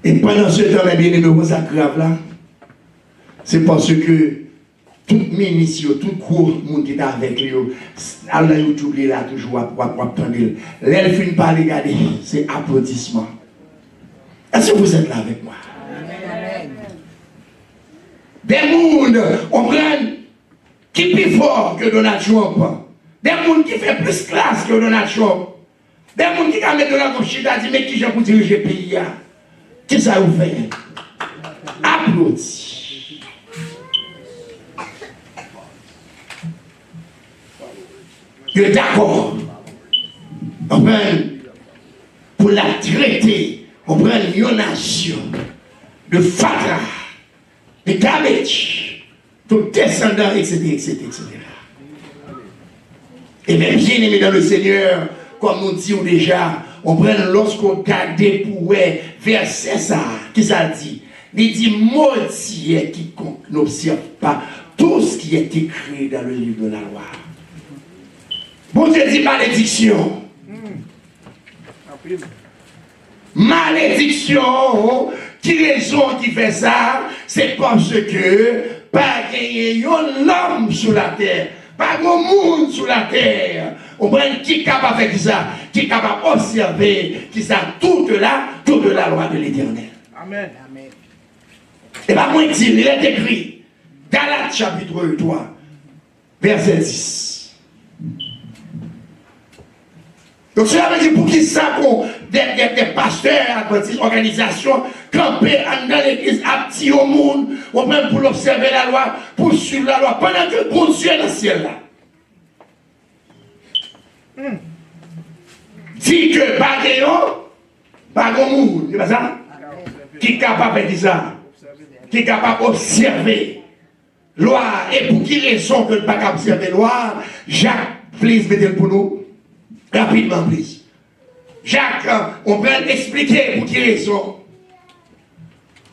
Et pendant ce temps, bien aimé, ça grave là, c'est parce que tout ministre, tout gros monde qui est avec lui, Allah YouTube là toujours à attendre. L'elfe ne pas regarder, c'est applaudissement. Est-ce que vous êtes là avec moi? Amen. Des mondes, on prend qui est plus fort que Donald Trump. Des mondes qui fait plus classe que Donald Trump. Des mondes qui mettent de la gauche, qui dit mais qui j'ai pour diriger le pays? Qu'est-ce que ça vous fait? Applaudis. Je suis d'accord. On prend pour la traiter, on prend une nation de Fatra, de garbage, tout descendant, etc., etc., etc. Et bien, bien aimé dans le Seigneur, comme nous disons déjà, on prend lorsqu'on garde pour verset ça, qui ça dit? Il dit maudit est quiconque n'observe pas tout ce qui est écrit dans le livre de la loi. Bon Dieu dit malédiction. Malédiction, qui raison qui fait ça? C'est parce que pas gagner un homme sur la terre, pas un monde sur la terre. On prend qui est capable de faire ça, qui est capable d'observer, qui ça toute la loi de l'Éternel. Amen. Et bien, moi, il est écrit, Galates chapitre 3, verset 10. Donc, cela veut dire pour qui ça, pour des pasteurs, des organisations, camper dans l'église, à petit au monde, ou même pour observer la loi, pour suivre la loi, pendant que bon Dieu est dans le ciel là. Dit que pas de monde, c'est pas ça? Qui est capable de dire ça? qui est capable d'observer loi. Et pour qui raison que nous ne pas observer loi, Jacques, please, mettez-le pour nous. Rapidement, please. Jacques, on peut expliquer pour qui raison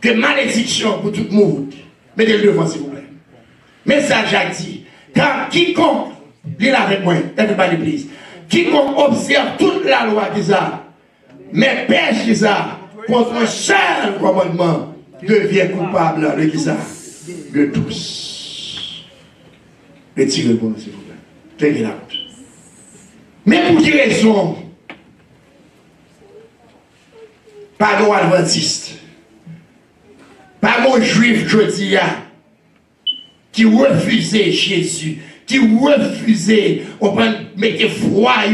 que malédiction pour tout le monde. Mettez-le devant, s'il vous plaît. Mais ça, Jacques dit, car quiconque, lis avec moi, everybody please, quiconque observe toute la loi d'Isa, mais pêche d'Isa, contre un seul commandement, devient coupable de Isa, de tous. Retirez pour nous, s'il vous plaît. Tenez la route. Mais pour quelle raison? Pas nos adventistes, pas nos juifs, je dis, qui refusaient Jésus, qui refusaient, on prend, mettre froid,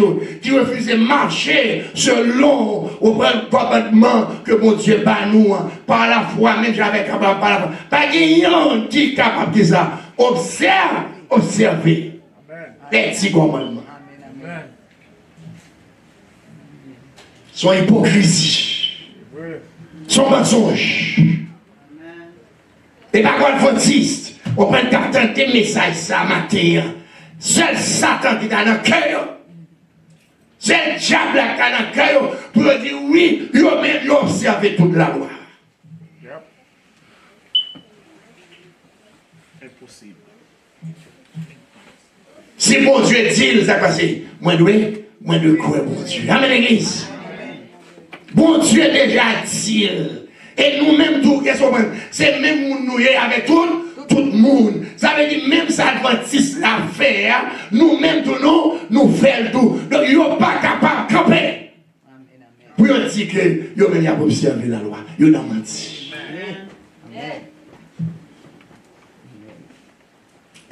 qui refusaient marcher selon le commandement que mon Dieu bat nous, par la foi, même j'avais capable, par la foi. Pas quelqu'un qui est capable de ça. Observez les 10 commandements. Son hypocrisie, son mensonge. Et par contre, adventiste, on prend des messages ça matin. Seul Satan qui est dans le cœur. C'est le diable qui est dans le cœur pour dire oui, il a observé toute la loi. Impossible. Si mon Dieu dit, ça passe, moi de quoi, mon Dieu. Amen, l'église. Bon Dieu déjà dit. Et nous-mêmes, tout, c'est même nous avec tout le monde. Ça veut dire, même ça, Adventiste l'a fait, nous-mêmes, nous faisons tout. Donc, ils ne sont pas capables de camper. Pour dire que, ils ont observé la loi. Ils ont menti.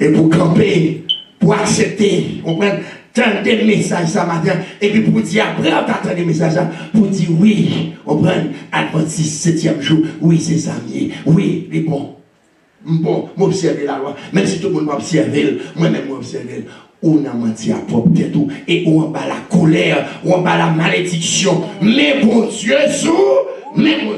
Et pour camper, pour accepter, on prend tant de messages ce matin, et puis pour dire après, on attend des messages, pour dire oui, on prend Adventiste 7e jour, oui, c'est ça, oui, c'est bon. Bon, m'observer la loi, même si tout le monde m'observe, moi-même m'observe, on a menti à propre tête, et on a la colère, on a la malédiction, mais bon Dieu sourd, Amen.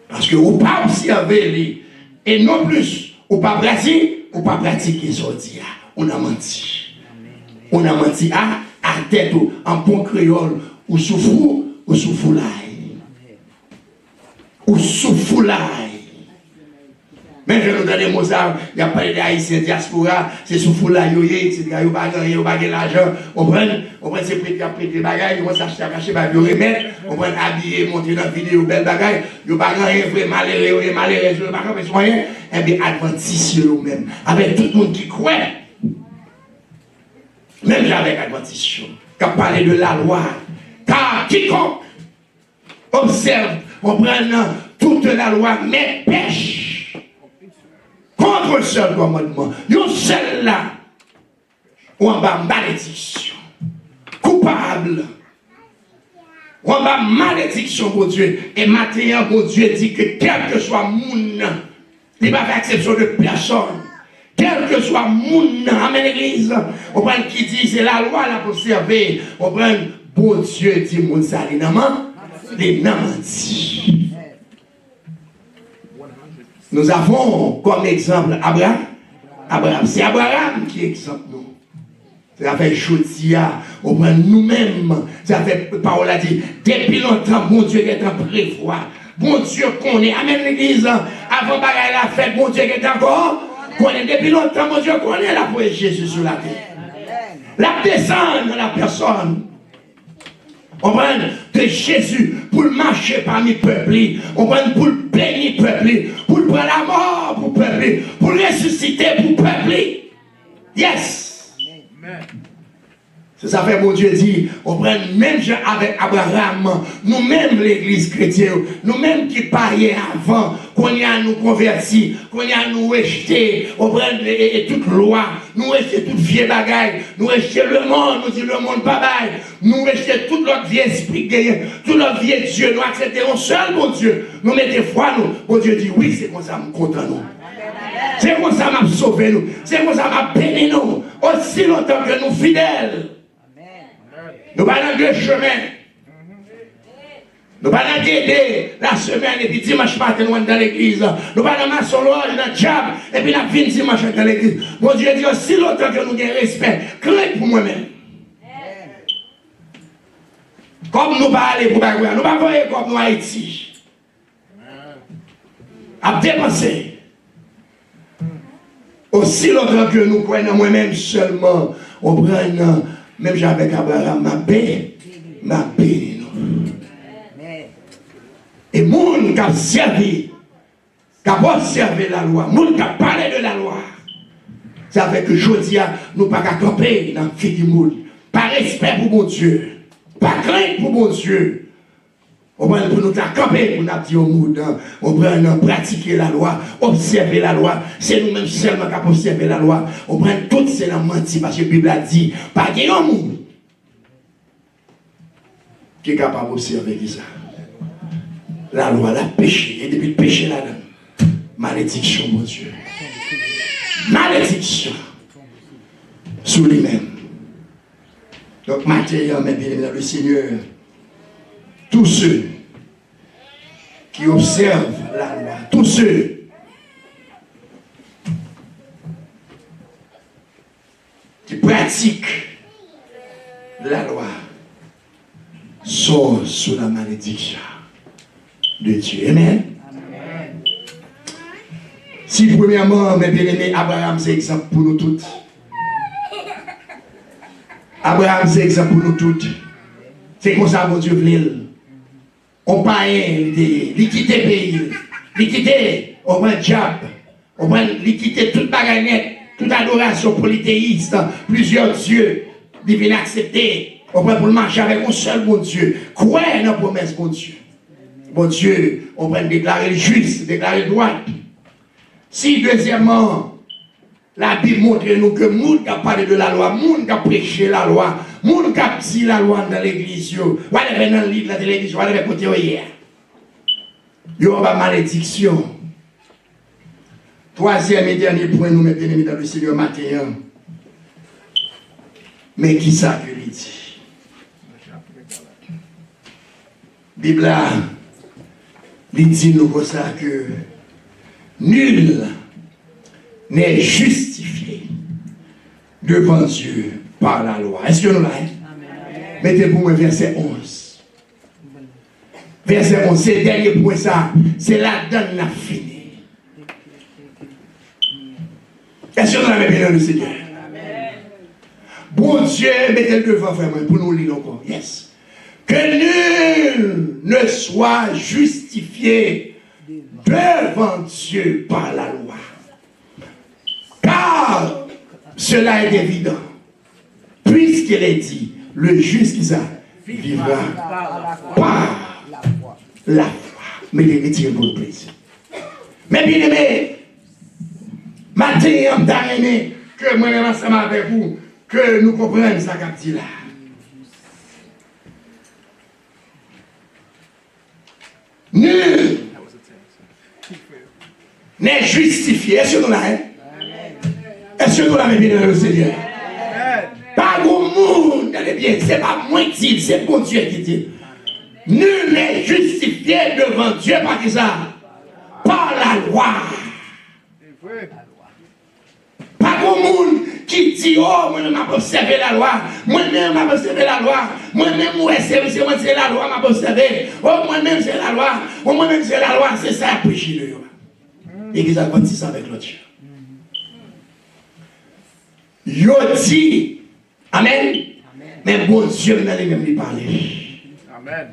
Parce que on pas observer, et non plus, on pas pratiquer ce dit, on a menti. On a menti à tête, en bon créole, ou souffle ou souffle. Mais je nous donne des mots, il y a pas d'Haïtiens diaspora, c'est souffle etc. Il n'y a pas l'argent, on prend ces prêts des bagages, on s'achète à cacher, on remettre, on prend habiller, monter dans la vidéo, belle bagages, il n'y a pas rien, malheureux, je ne sais pas rien, et bien, adventiste eux-mêmes, avec tout le monde qui croit, même avec adventiste, qui a parlé de la loi, car quiconque observe, on prend toute la loi, mais pêche. Contre le seul commandement, yon seul là, ou en bas malédiction, coupable, ou en bas malédiction pour Dieu. Et maintenant, pour Dieu dit que quel que soit moun, il va faire exception de personne. Quel que soit moun, amen l'église, on prend qui dit c'est la loi là pour servir, on prend bon Dieu dit moun ça, les namenti. Nous avons comme exemple Abraham. C'est Abraham qui est exemple nous. Ça fait Jodia, on prend nous-mêmes. Ça fait, parole a dit, depuis longtemps, bon Dieu est en prévoir. Bon Dieu connaît. Amen l'église. Avant bagaille la fête, bon Dieu est encore. Connaît depuis longtemps, bon Dieu connaît la foi de Jésus sur la terre. La descente de la personne. On prend de Jésus pour marcher parmi le peuple, on prend pour bénir le peuple, pour prendre la mort pour le peuple, pour ressusciter pour le peuple. Yes! Amen. C'est ça fait mon Dieu dit, on prend même avec Abraham, nous-mêmes l'église chrétienne, nous-mêmes qui parions avant, qu'on y a nous convertis, qu'on y a nous rejeté, on prend toute loi, nous rejeter toute vieille bagaille, nous rejeter le monde, nous dit le monde pas bail, nous rejeter tout notre vieux esprit, tout notre vieux Dieu, nous acceptons seul mon Dieu, nous mettons foi nous, mon Dieu dit oui, c'est comme ça nous content nous. C'est comme ça m'a sauvé nous, c'est comme ça m'a béni nous, aussi longtemps que nous fidèles. Nous allons dans deux chemins. Nous ne pouvons pas aider la semaine et puis dimanche matin nous dans l'église. Nous ne pouvons pas maçon loge dans le diable et puis nous venons dimanche dans l'église. Mon Dieu dit si longtemps que nous avons respect, crains pour moi-même. Comme nous ne pas aller pour Bagouya, nous ne pas voyer comme nous Haïti. À dépenser. Aussi longtemps que nous croyons moi-même seulement, on prend même avec Abraham, ma béni nous. Et moun qui a servi, qui a observé la loi, moun qui a parlé de la loi, ça fait que je dis, nous ne pouvons pas camper dans le fil du monde. Par respect pour mon Dieu, par crainte pour mon Dieu. On prend pour nous camper, pour nous dire au monde, on prend pratiquer la loi, observer la loi. C'est nous-mêmes seulement qui avons observé la loi. On prend tout c'est la menti parce que la Bible a dit, pas qu'il y a un monde qui est capable d'observer ça. La loi, la péché, et depuis le péché là-dedans, malédiction, mon Dieu. Malédiction sur lui-même. Donc, maintenant, mes bien-aimés, le Seigneur, tous ceux qui observent la loi, tous ceux qui pratiquent la loi, sont sous la malédiction de Dieu. Amen. Amen. Si premièrement, mes bien-aimés, Abraham c'est exemple pour nous toutes. Abraham c'est exemple pour nous toutes. C'est comme ça mon Dieu voulait. On paye, il quitte le pays, il quitte, on prend le diable, on prend, il quitte toute baganette, toute adoration polythéiste, plusieurs dieux, il vient accepter, on prend pour le marcher avec un seul bon Dieu. Quoi est la promesse bon Dieu? Bon Dieu, on va déclarer le juste, déclarer le droit. Si, deuxièmement, la Bible montre nous que le monde qui a parlé de la loi, le monde qui a prêché la loi, le monde qui a dit la loi dans l'église, on va aller dans le livre de la télévision, on va aller côté hier. Il y aura malédiction. Troisième et dernier point, nous mettons dans le Seigneur matin. Mais qui ça que lui dit? Bible il dit nous comme ça que nul n'est justifié devant Dieu par la loi. Est-ce que nous l'avons? Mettez pour moi verset 11. Verset 11, c'est le dernier point ça. C'est la donne la fini. Est-ce que nous l'avons bien le Seigneur? Bon Dieu, mettez-le devant vraiment pour nous lire encore. Yes. Que nul ne soit justifié devant Dieu par la loi. Car cela est évident. Puisqu'il est dit, le juste qui ça vivra par la foi. Mais les métiers pour le plaisir. Mais bien aimé, matin, on t'a aimé que moi-même ensemble avec vous, que nous comprenions ça qu'a dit là. Nul n'est justifié. Est-ce que nous l'avons? Est-ce que nous l'avons bien le Seigneur? Pas au monde dans les biens. Ce n'est pas moi qui dis, c'est bon Dieu qui dit. Nul n'est justifié devant Dieu par qui ça? Par la loi. Pas au monde qui dit, oh, moi-même, je observé la loi. Moi-même, je observé la loi. Moi-même, c'est la loi, je observé. Oh, moi-même, c'est la loi. Oh, moi-même, c'est la loi. C'est ça, péché de loi. Et qu'ils ont dit ça avec l'autre. Yo dit, amen. Mais bon Dieu, il n'a même pas parlé. Amen.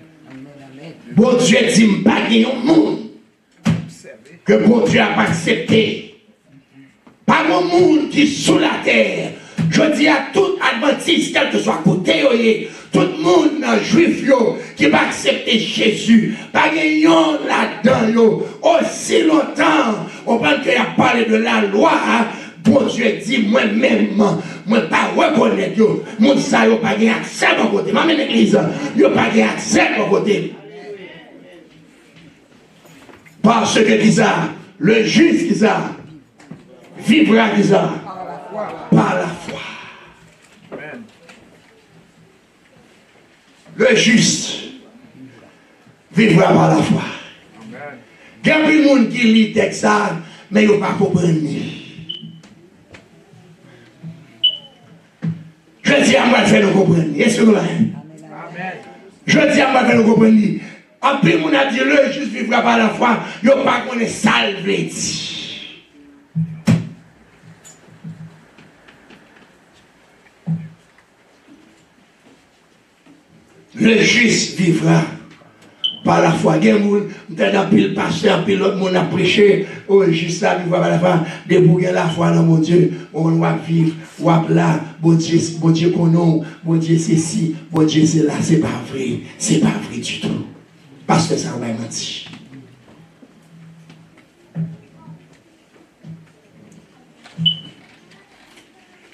Bon Dieu dit, je ne pas gagner un monde que bon Dieu n'a pas accepté. Pas mon monde qui est sous la terre. Je dis à tout adventiste, quel que soit côté, tout le monde juif qui va accepter Jésus, pas gagnant là-dedans, aussi longtemps, on parle qu'il a parlé de la loi, bon Dieu dit, moi-même, moi pas reconnaître, mon ça, il n'a pas gagné accès à mon côté, ma même église, il n'a pas gagné accès à mon côté. Parce que dit ça, le juste dit ça, vivra dit ça, par la foi. Le juste vivra par la foi. Il y a plus de monde qui lit le texte, mais ils ne pas comprendre. Je dis à moi de faire nous comprendre. Est-ce que vous l'avez? Je dis à moi de faire nous comprendre. En plus, on a dit le juste vivra par la foi, il n'y a pas qu'on est salvé. Le juste vivra par la foi. Il y a un pile pasteur, puis l'autre monde a prêché. Oh, juste ça, vivra par la foi. Débrouiller la foi dans mon Dieu. On va vivre, on va là. Bon Dieu qu'on a, bon Dieu c'est ci, bon Dieu c'est là. C'est pas vrai. C'est pas vrai du tout. Parce que ça va mentir.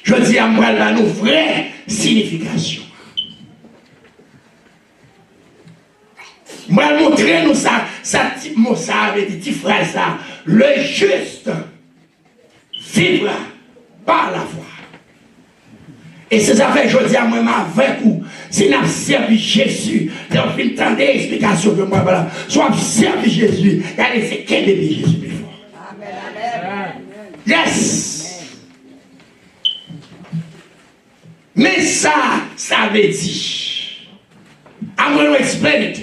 Je dis à moi là, nos vraies significations. Moi, montrer nous ça type mot ça, avec des petites phrases ça. Le juste vivra par la foi. Et c'est ça fait, je dis à moi, avec vous, c'est n'a servi Jésus. Dans une temps d'explication que moi, voilà. Soit servi Jésus. Regardez, c'est quel bébé Jésus plus fort. Amen. Yes. Mais ça veut dire. I'm going to explain it.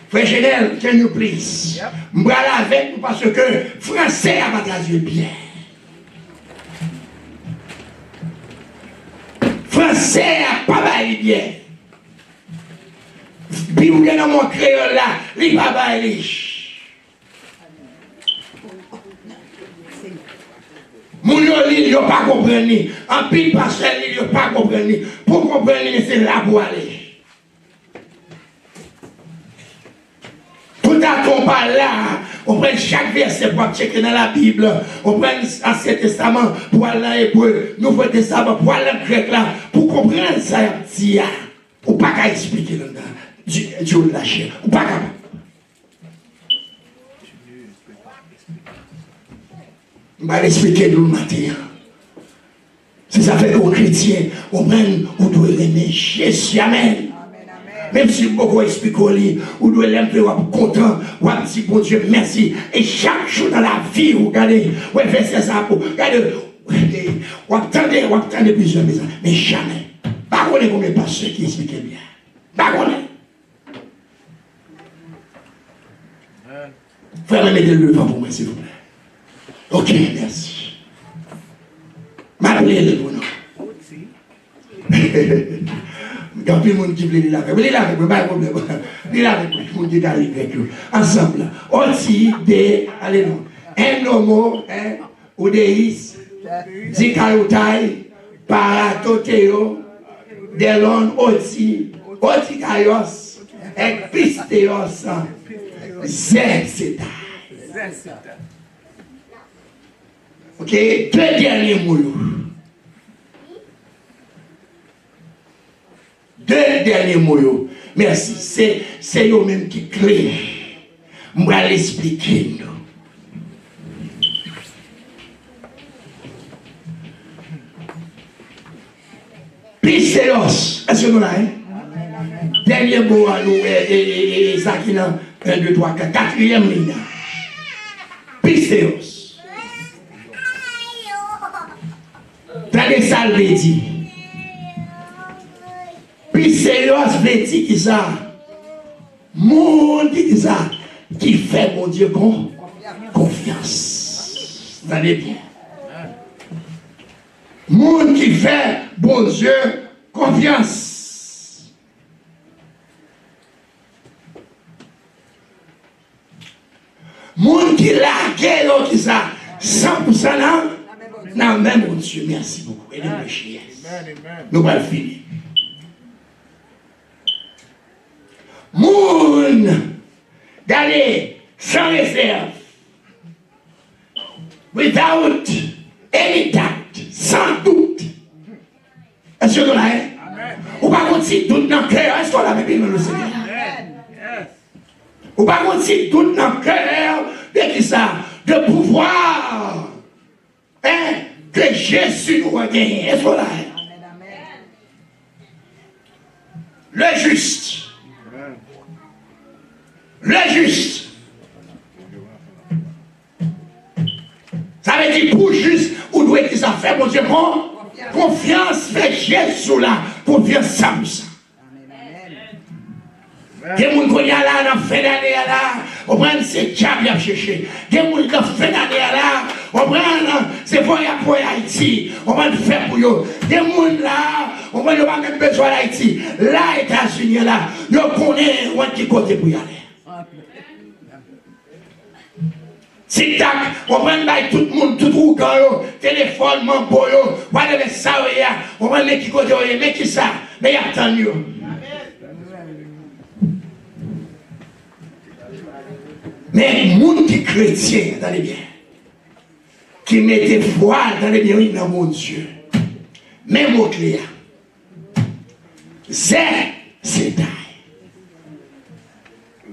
Frère Genel, can you please? Je vais aller avec vous parce que français a pas traduit bien. Français a pas baillé bien. Bible dans mon créole là, il pas baillé. Mon yo li yo pas comprendre. En pile pasteur li yo pas comprendre. Pour comprendre c'est là pour aller. Tout à qu'on parle là, on prend chaque verset pour checker dans la Bible, on prend l'Ancien Testament pour aller dans l'Hébreu, Nouveau Testament pour aller dans le grec là, pour comprendre ça, on ne peut pas expliquer là-dedans. Dieu l'a chair, on ne peut pas. On va l'expliquer nous le matin. C'est ça fait qu'aux chrétiens, on doit aimer Jésus, amen. Même si beaucoup explique au lit, vous devez l'aimer, vous êtes content, vous dites bon Dieu, merci. Et chaque jour dans la vie, vous regardez, vous faites ça pour, regardez, vous attendez plusieurs maisons, mais jamais. Pas qu'on est comme les pasteurs qui expliquent bien. Pas qu'on est. Frère, mettez le devant pour moi, s'il vous plaît. Ok, merci. M'appelez le bon nom. Il y a plus de monde qui veut lire avec moi. Lire avec moi, pas de problème. Lire avec moi, je vous dis avec vous. Ensemble. Aussi, allez nous. Un homo, ou deis, zikarutai, paratoteo, delon oti, otikaios, ekpisteos, zersetai. Ok, deux derniers mots. Deux derniers mots. Merci. C'est eux-mêmes qui clé. Je vais l'expliquer. Pistéos. Est-ce que nous l'avons? Dernier mot à nous. Et ça qui est 1, 2, 3, 4. Quatrième ligne. Pistéos. Tandis ça le dit. Pistéos veut dire qui ça? Monde qui ça? Qui fait mon Dieu confiance. Vous allez bien. Monde qui fait bon Dieu confiance. Monde qui largue l'autre qui ça? 100% là? Non, même mon Dieu, merci beaucoup. Et nous chier. Nous allons finir. Moun, d'aller sans réserve, without any doubt, sans doute. Est-ce que vous l'avez? Ou pas qu'on si doute dans le cœur, est-ce qu'on l'a même le Seigneur? Ou pas qu'on si doute dans le cœur de qui ça? De pouvoir. Que Jésus nous regagne. Est-ce qu'on l'a? Le juste le juste. Ça veut dire pour juste, ou doit être ça fait, mon Dieu, bon, confiance fait Jésus là, confiance 100%. Des gens qui sont là, dans la fin d'année là, on prend ces diables à chercher. Des gens qui sont dans la fin d'année là, on prend ces voyages pour Haïti, on va le faire pour eux. Des gens là, on va pas même besoin d'Haïti. Là, États-Unis là, ils connaissent où est-ce côté pour y aller. Si tac, on prend tout le monde, tout le monde, téléphone, mambo, on va aller ça, on va aller qui côté, mais qui ça, mais il y a tant de mais les gens qui sont chrétiens, attendez bien, qui mettent foi, attendez bien, dans mon Dieu, même au client, c'est taille.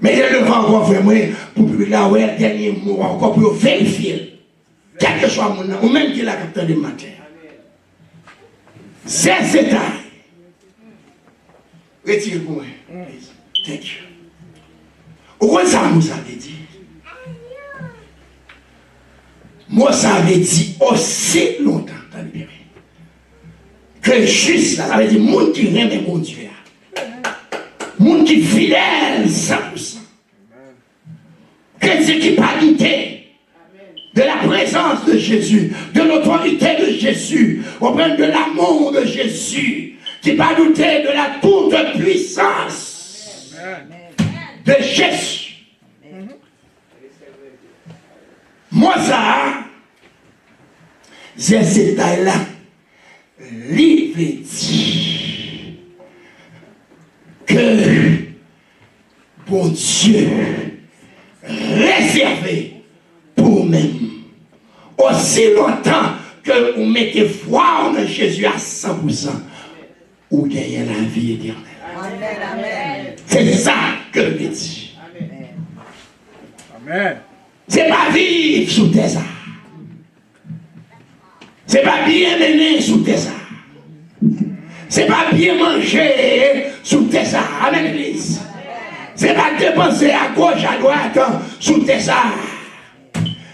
Mais je le vends encore vraiment pour là, ouais, le dernier mot, encore pour vérifier, quel que soit mon nom, ou même qui l'a capté le matin. C'est taille. Retirez pour moi, please. Thank you. Pourquoi ça nous avait dit? Moi, ça avait dit aussi longtemps, que juste là, ça veut dire, monde qui aime mon Dieu, monde qui est fidèle 100%, chrétien qui pas douter de la présence de Jésus, de l'autorité de Jésus, au point de l'amour de Jésus, qui pas douter de la toute puissance de Jésus. Moi, ça, c'est cet là il veut dire que bon Dieu réservé pour nous aussi longtemps que vous mettez foi en Jésus à 100%, vous gagnez la vie éternelle. Amen. C'est ça que je dis. Amen. C'est pas vivre sous tes arts. C'est pas bien mener sous tes arts. C'est pas bien manger sous tes arts. Amen, Église. C'est pas dépenser à gauche, à droite sous tes arts.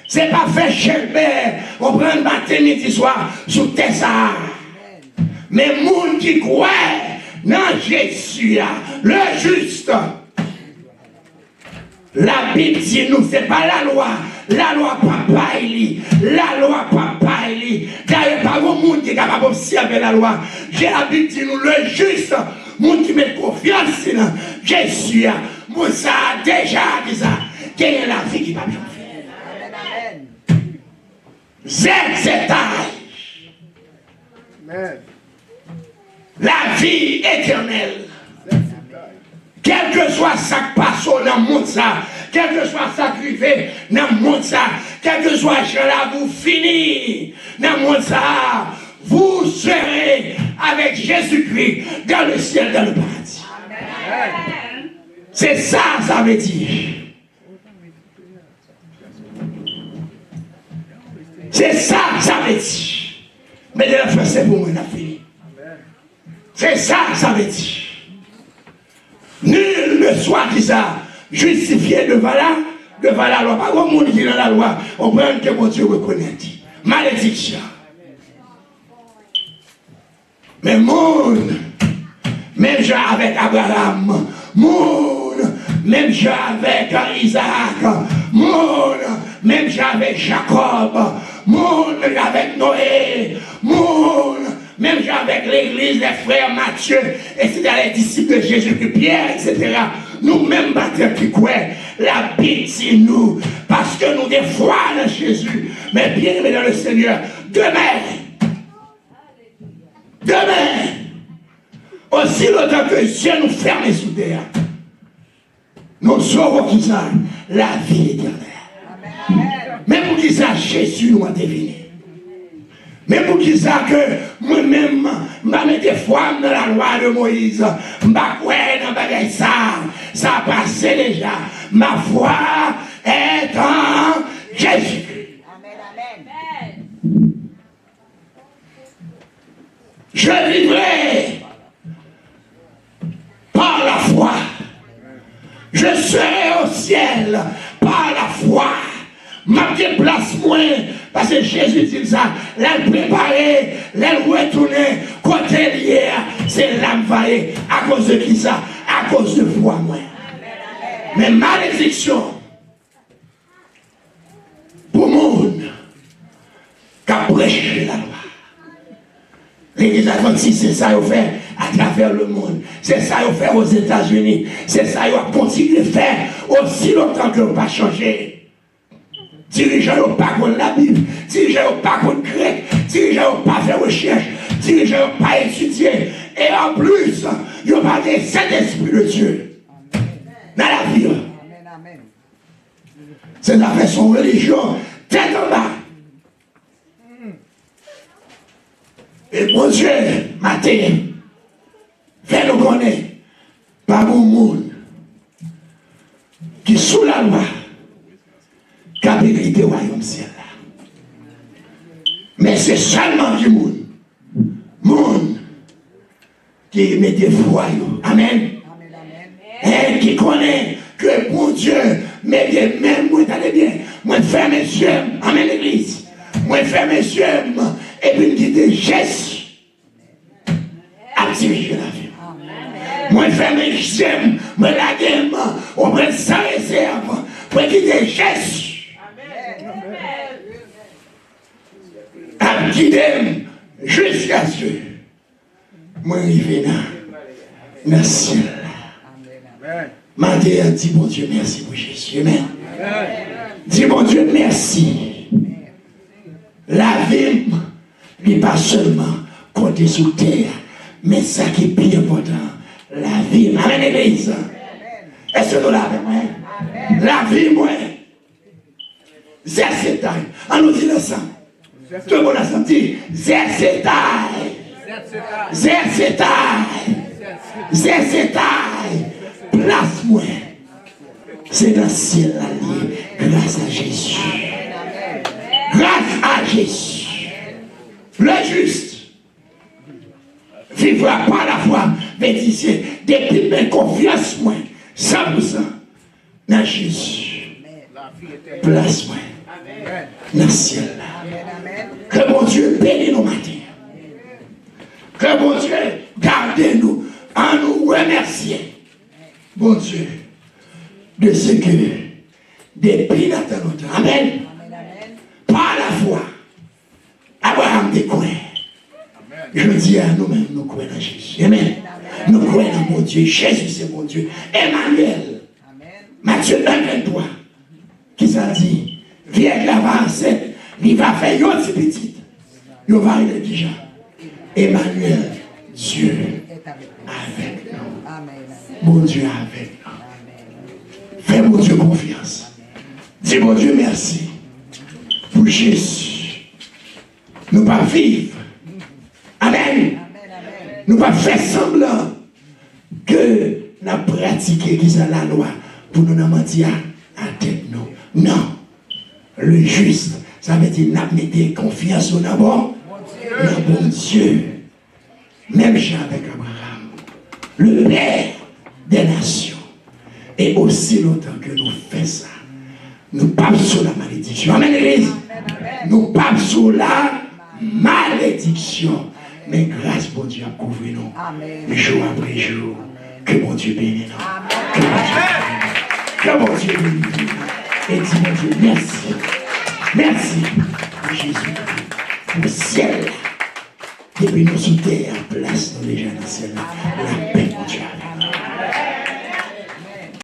C'est pas faire chemin, on prend matin, midi, soir sous tes arts. Mais monde qui croit dans Jésus, le juste. La Bible dit nous, c'est pas la loi papa il la loi papa il d'ailleurs pas au monde qui est capable d'observer la loi. J'ai la Bible dit nous, le juste, monde qui met confiance dans Jésus, moi ça a déjà dit ça, quelle est la vie qui va bien faire. C'est âge. La vie éternelle. Quel que soit ça qui passe dans le monde, quel que soit ça qui arrive dans le monde, quel que soit là vous finissez dans le monde, vous serez avec Jésus-Christ dans le ciel, dans le paradis. Amen. C'est ça, ça veut dire. C'est ça, ça veut dire. Mais de la fin, c'est pour moi, on a fini. C'est ça, ça veut dire. Nul ne soit qui ça justifié devant la loi. Pas comme on dit dans la loi, on prend que mon Dieu reconnaît. Malédiction. Mais monde, même Jean avec Abraham, monde, même Jean avec Isaac, monde, même Jean avec Jacob, monde avec Noé, monde, même avec l'église, les frères Matthieu, etc., les disciples de Jésus, Pierre, etc. Nous-mêmes, bâtons qui croient, la Bible dit nous, parce que nous des foi dans Jésus, mais bien aimés dans le Seigneur, demain, aussi longtemps que Dieu nous ferme sous terre, nous saurons qui ça, la vie éternelle. Mais pour qui ça, Jésus nous a deviné. Mais pour qui ça que moi-même, je mets foi dans la loi de Moïse, je ne sais pas ça a passé déjà. Ma foi est en Jésus. Amen. Je vivrai par la foi. Je serai au ciel par la foi. Ma déplace moi, parce que Jésus dit ça, l'elle préparée, l'elle retournée, côté lié, c'est l'âme vaillée. À cause de qui ça? À cause de foi, moi. Mais malédiction, pour le monde, qui a prêché la loi. L'église adventiste, c'est ça qu'on fait à travers le monde. C'est ça qu'on fait aux États-Unis. C'est ça qu'on continue de faire aussi longtemps que l'on n'a pas changé. Dirigeants n'ont pas contre la Bible, dirigeants n'ont pas contre grec, dirigeants n'ont pas fait recherche, dirigeants n'ont pas étudié. Et en plus, ils n'ont pas des Saint-Esprit de Dieu dans la vie. C'est la façon religion, tête en bas. Et mon Dieu, matin, fait nous connaître par mon monde qui sous la loi, qui a hérité le royaume ciel là. Mais c'est seulement du monde qui met des foi. Amen. Et qui connaît que mon Dieu met des mains, moi t'allez bien, moi ferme mes yeux, amen l'église, moi ferme mes yeux, et puis dit des gestes à diriger la vie. Moi ferme mes yeux, moi la gamme, on prend sans réserve, pour qu'il des gestes. À guider jusqu'à ce que moi arrive dans le ciel. Matin, dis mon Dieu merci pour Jésus. Amen. Dis mon Dieu merci. La vie n'est pas seulement compter sur terre, mais ça qui est plus important, la vie. Amen, l'église. Est-ce que nous l'avons, moi? La vie, moi. Zersetai. On nous dit le sang. Tout le monde a senti. Zersetai. Zersetai. Zersetai. Place-moi. C'est dans le ciel allié. Grâce à Jésus. Grâce à Jésus. Le juste vivra par la foi. Mais d'ici, depuis mes confiance, moi, 100% dans Jésus. Place-moi. Dans le ciel. Que mon Dieu bénisse nos matins. Que mon Dieu garde nous en nous remercier. Bon Dieu, de ce que depuis longtemps, amen, par la foi, Abraham découvre. Je dis à nous-mêmes, nous croyons en Jésus. Amen. Nous croyons en mon Dieu. Jésus, c'est mon Dieu. Emmanuel. Matthieu 1, 23. Qui ça dit? Viens là va enceinte. Il va faire une petite petite. Il va aller déjà. Emmanuel, Dieu avec nous. Mon Dieu avec nous. Fais mon Dieu confiance. Dis mon Dieu merci. Pour Jésus. Nous pas vivre. Amen. Nous pas faire semblant que nous avons pratiqué la loi pour nous mentir à tête nous. Non. Le juste, ça veut dire nous mettons confiance au bon Dieu. Même Jean avec Abraham, le Père des nations. Et aussi longtemps que nous faisons ça, nous parlons sur la malédiction. Amen, l'église. Nous parlons sur la malédiction. Mais grâce pour Dieu à couvrir nous, jour après jour. Que mon Dieu bénisse nous. Que mon Dieu bénisse nous. Et dis mon Dieu, merci. Merci pour Jésus. Pour le ciel. Et puis nous sous terre, place nous déjà dans le ciel. La paix, mon Dieu.